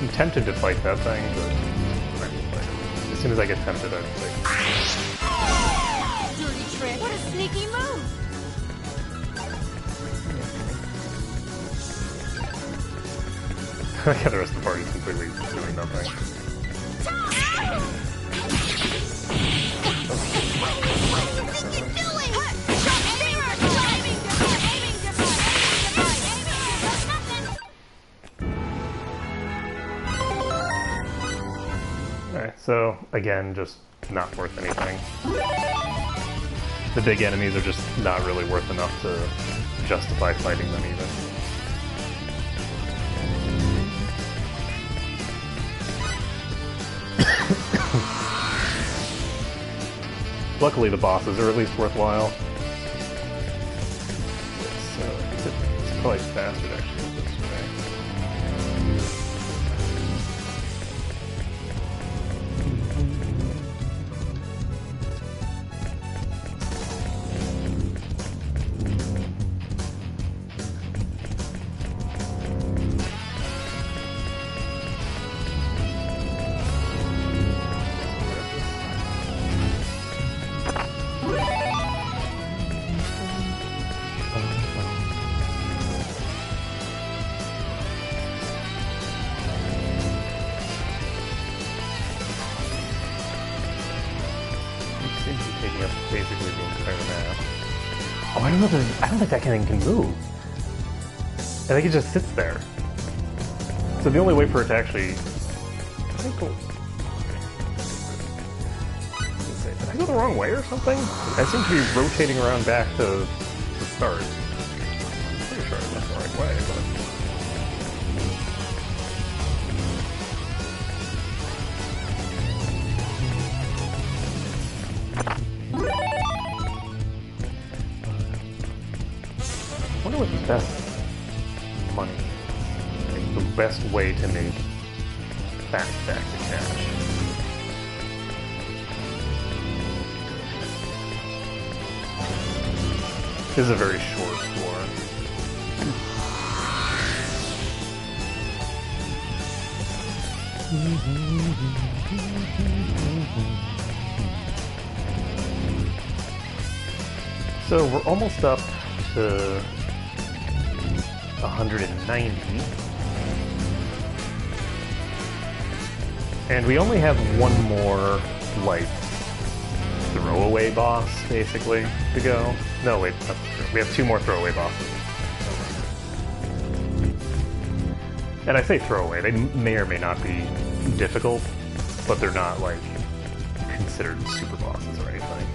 I'm tempted to fight that thing, but I won't fight it. As soon as I get tempted, I'm like, Dirty trick. What a sneaky move! yeah, the rest of the party's completely doing nothing. Alright, so again, just not worth anything. The big enemies are just not really worth enough to justify fighting them even. Luckily the bosses are at least worthwhile. So it's probably faster to actually go this way. Seems to be taking up basically the entire map. Oh, I don't know if I don't think that thing can move. I think it just sits there. So the only way for it to actually... Did I go the wrong way or something? I seem to be rotating around back to the start. I'm pretty sure I went the right way, but... I wonder what the best money is. Like the best way to make back to cash. This is a very short floor. So we're almost up to 190. And we only have one more, like, throwaway boss, basically, to go. No, wait, that's true. We have two more throwaway bosses. And I say throwaway, they may or may not be difficult, but they're not, like, considered super bosses or anything.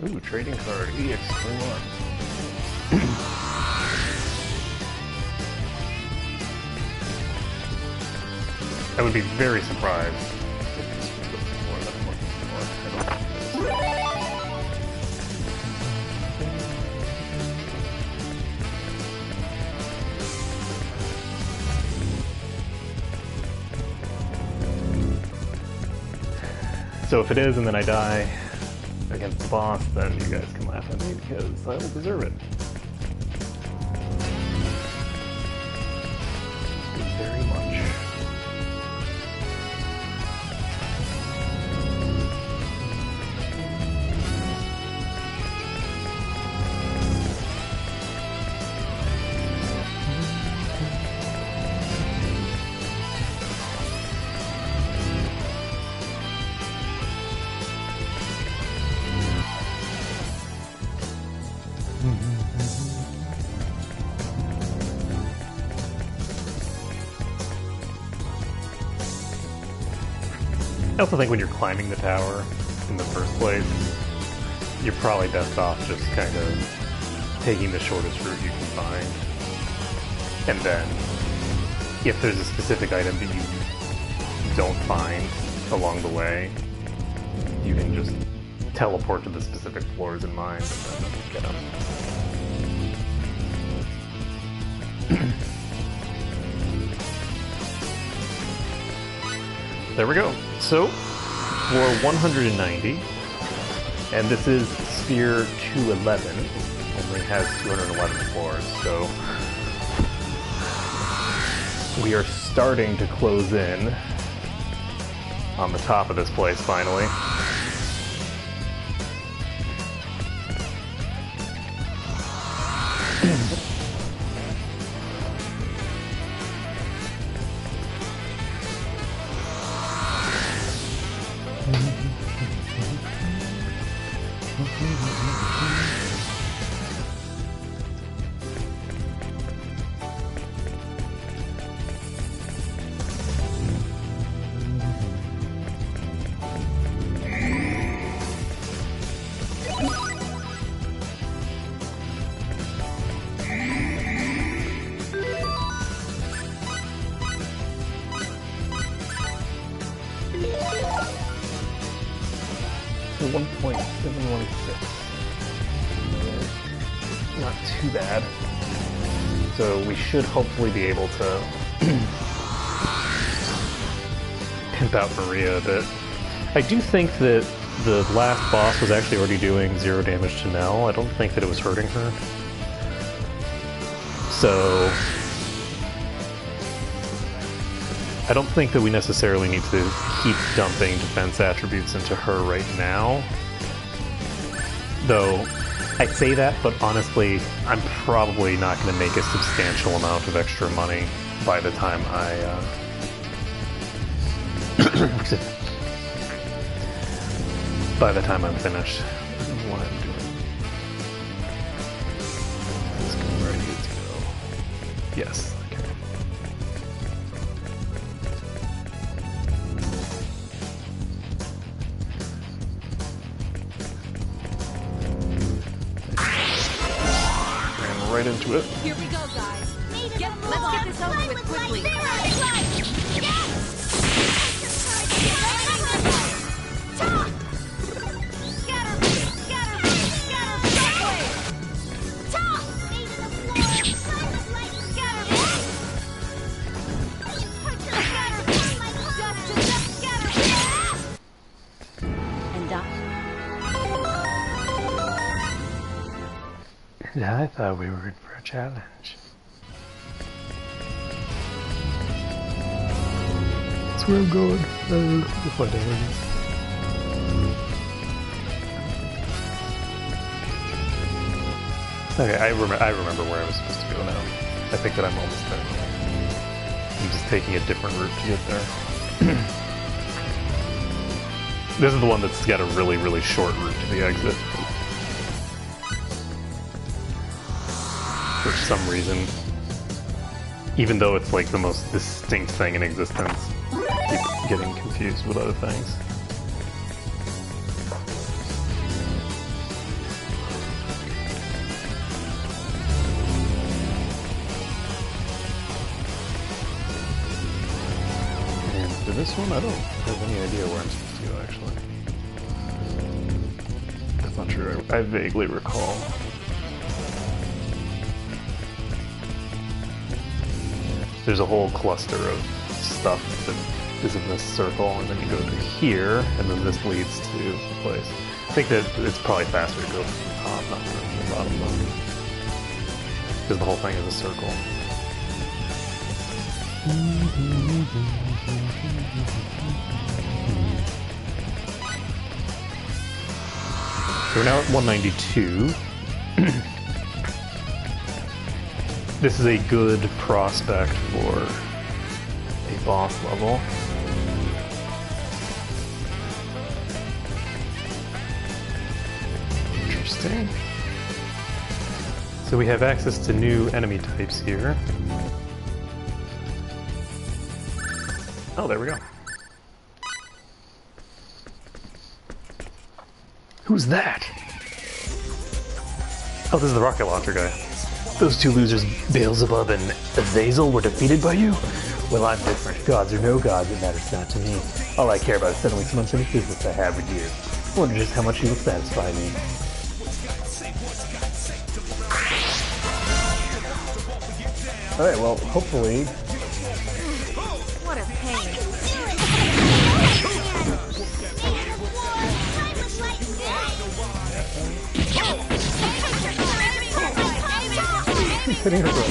Ooh, trading card, EX21. I would be very surprised if this was more than I'm looking for. I don't think it is. So if it is and then I die against the boss, then you guys can laugh at me because I will deserve it. Very much. I also think when you're climbing the tower in the first place, you're probably best off just kind of taking the shortest route you can find. And then, if there's a specific item that you don't find along the way, you can just teleport to the specific floors in mind and then get them. There we go. So, floor 190, and this is sphere 211, only has 211 floors, so we are starting to close in on the top of this place finally. So 1.716. Not too bad. So we should hopefully be able to pimp out Maria a bit. I do think that the last boss was actually already doing 0 damage to Nell. I don't think that it was hurting her. So I don't think that we necessarily need to keep dumping defense attributes into her right now. Though, I say that, but honestly, I'm probably not going to make a substantial amount of extra money by the time I, by the time I'm finished with what I'm doing. Is this going where I need to go? Yes. Right into it. Here we go, guys. Let's get this over with quickly. Yeah, I thought we were in for a challenge. That's where I'm going. We'll find out later. Okay, I remember where I was supposed to go now. I think that I'm almost there. I'm just taking a different route to get there. This is the one that's got a really, really short route to the exit. For some reason, even though it's like the most distinct thing in existence, I keep getting confused with other things. And to this one, I don't have any idea where I'm supposed to go, actually. That's not true. I vaguely recall. There's a whole cluster of stuff that is in this circle, and then you go to here, and then this leads to the place. I think that it's probably faster to go from the top, not from the bottom, though. Because the whole thing is a circle. So we're now at 192. This is a good prospect for a boss level. Interesting. So we have access to new enemy types here. Oh, there we go. Who's that? Oh, this is the rocket launcher guy. Those two losers, Beelzebub and Azazel, were defeated by you? Well, I'm different. Gods or no gods, it matters not to me. All I care about is settling some unfinished business I have with you. I wonder just how much you will satisfy me. Alright, well, hopefully... What a pain. He's hitting her for a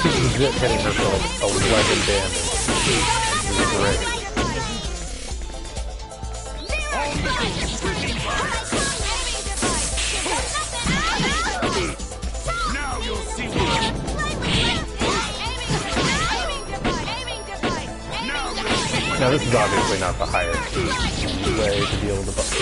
He's good hitting her for like 11 damage. This is great. Now you'll see Now this is obviously not the highest way to be able to fight.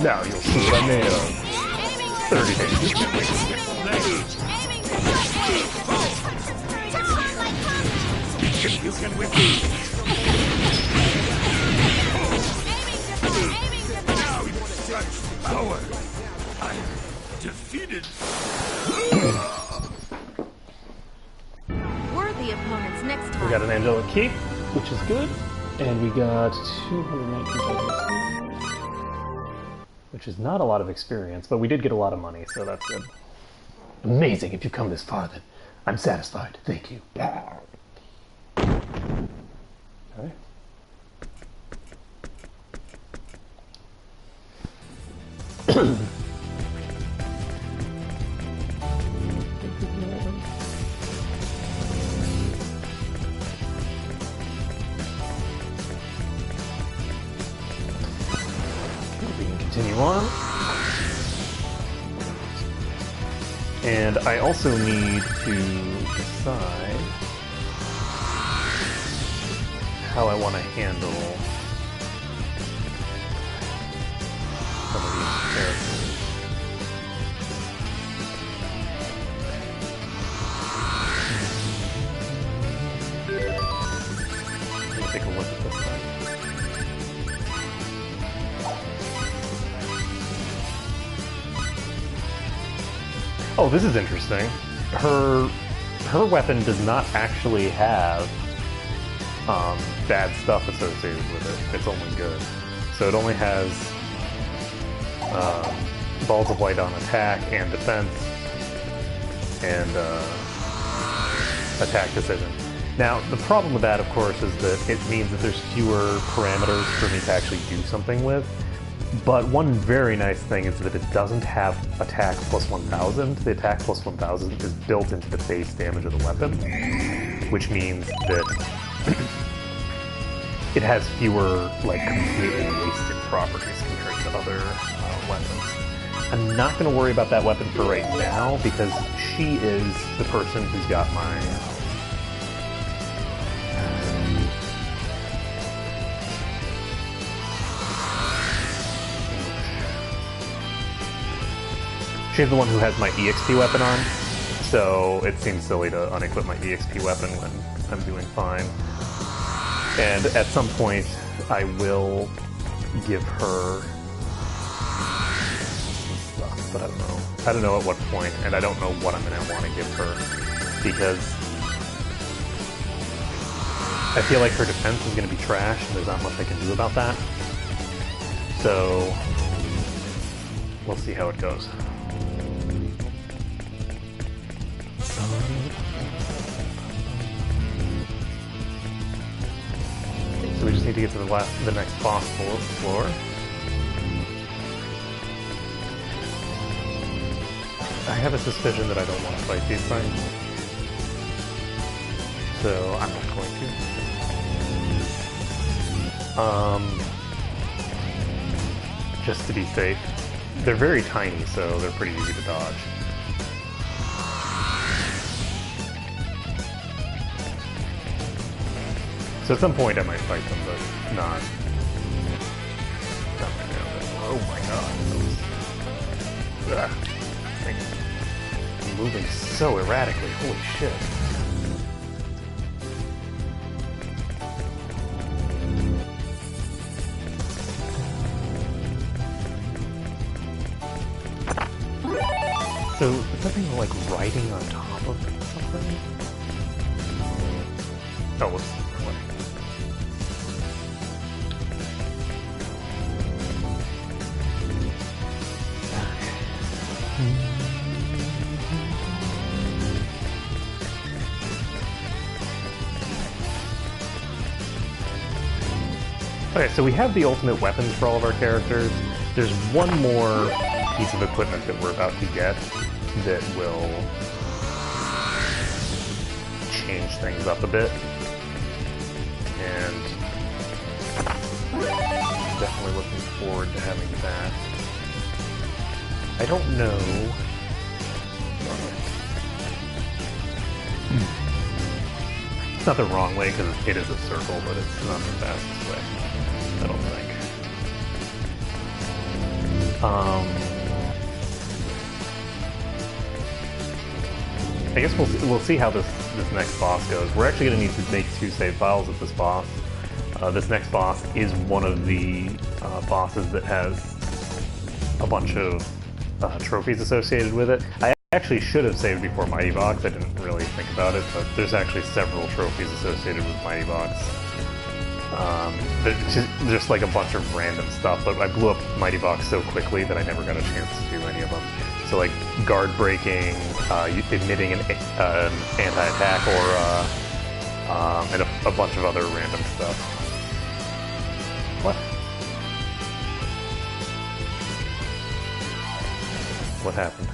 Now you'll see what I made of. 30 days. you can whip now you're such power. I'm defeated. Worthy opponents next time. We got an angelic cape, which is good, and we got 219,000, which is not a lot of experience, but we did get a lot of money, so that's good. Amazing! If you've come this far, then I'm satisfied. Thank you. Okay. We can continue on. And I also need to decide how I want to handle some of these characters. Let me take a look at this thing. Oh, this is interesting. Her weapon does not actually have bad stuff associated with it. It's only good. So it only has balls of light on attack and defense and attack decision. Now, the problem with that, of course, is that it means that there's fewer parameters for me to actually do something with. But one very nice thing is that it doesn't have attack plus 1000. The attack plus 1000 is built into the base damage of the weapon, which means that it has fewer, like, completely wasted properties compared to other weapons. I'm not going to worry about that weapon for right now, because she is the person who's got my... She's the one who has my EXP weapon on, so it seems silly to unequip my EXP weapon when I'm doing fine. And at some point, I will give her stuff, but I don't know. I don't know at what point, and I don't know what I'm going to want to give her, because I feel like her defense is going to be trash, and there's not much I can do about that. So, we'll see how it goes. So we just need to get to the next boss floor. I have a suspicion that I don't want to fight these things, so I'm not going to. Just to be safe. They're very tiny, so they're pretty easy to dodge. So at some point I might fight them, but not right now. Oh my god, those things are moving so erratically, holy shit. So, is something like riding on top of something? Oh, what's what? Okay, so we have the ultimate weapons for all of our characters. There's one more piece of equipment that we're about to get that will change things up a bit. And definitely looking forward to having that. I don't know. It's not the wrong way because it is a circle, but it's not the fastest way. I don't think. I guess we'll see how this next boss goes. We're actually going to need to make 2 save files with this boss. This next boss is one of the bosses that has a bunch of trophies associated with it. I actually should have saved before Mighty Box. I didn't really think about it, but there's actually several trophies associated with Mighty Box. Just like a bunch of random stuff, but I blew up Mighty Box so quickly that I never got a chance to do any of them. So like guard breaking, emitting an anti-attack, or and a bunch of other random stuff. What? What happened?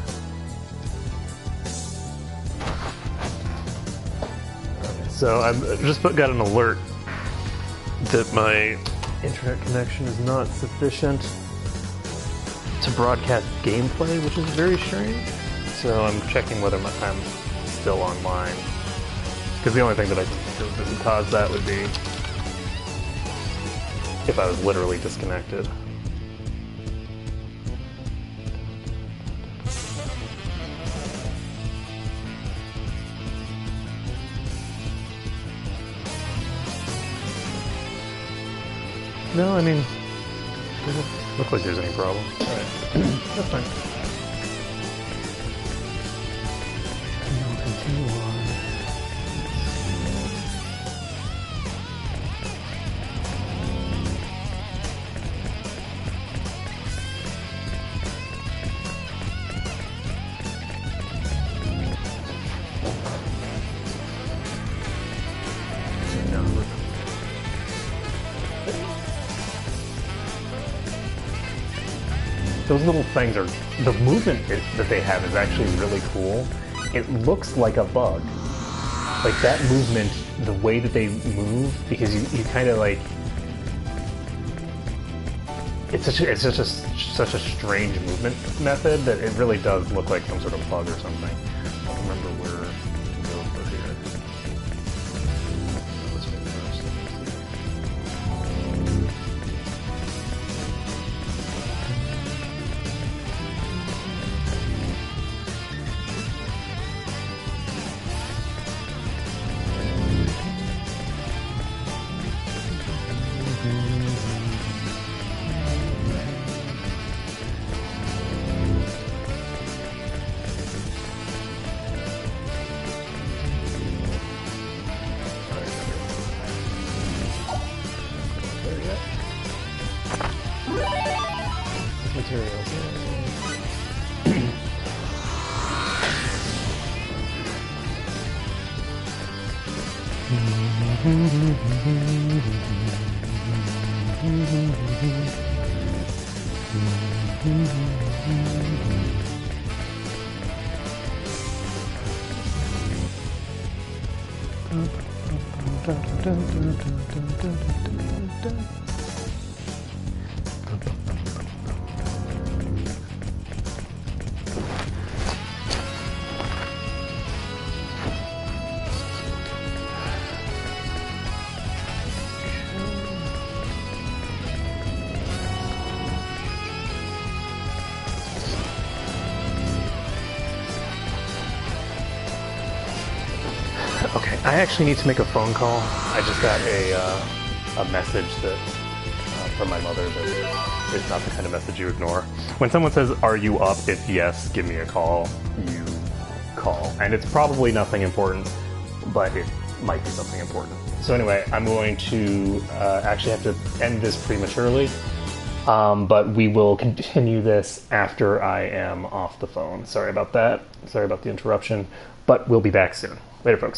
Okay, so I've just got an alert that my internet connection is not sufficient to broadcast gameplay, which is very strange. So I'm checking whether I'm still online. Because the only thing that I think doesn't cause that would be if I was literally disconnected. No, I mean, doesn't look like there's any problem. Alright, that's fine. And we'll continue on. Those little things are, the movement that they have is actually really cool. It looks like a bug. Like that movement, the way that they move, because you kind of like, it's such a strange movement method that it really does look like some sort of bug or something. I don't remember where to go for here. This way first. Okay, I actually need to make a phone call. I just got a message that from my mother that is not the kind of message you ignore. When someone says, "Are you up?" If yes, give me a call. You call, and it's probably nothing important, but it might be something important. So anyway, I'm going to actually have to end this prematurely, but we will continue this after I am off the phone. Sorry about that. Sorry about the interruption, but we'll be back soon. Later, folks.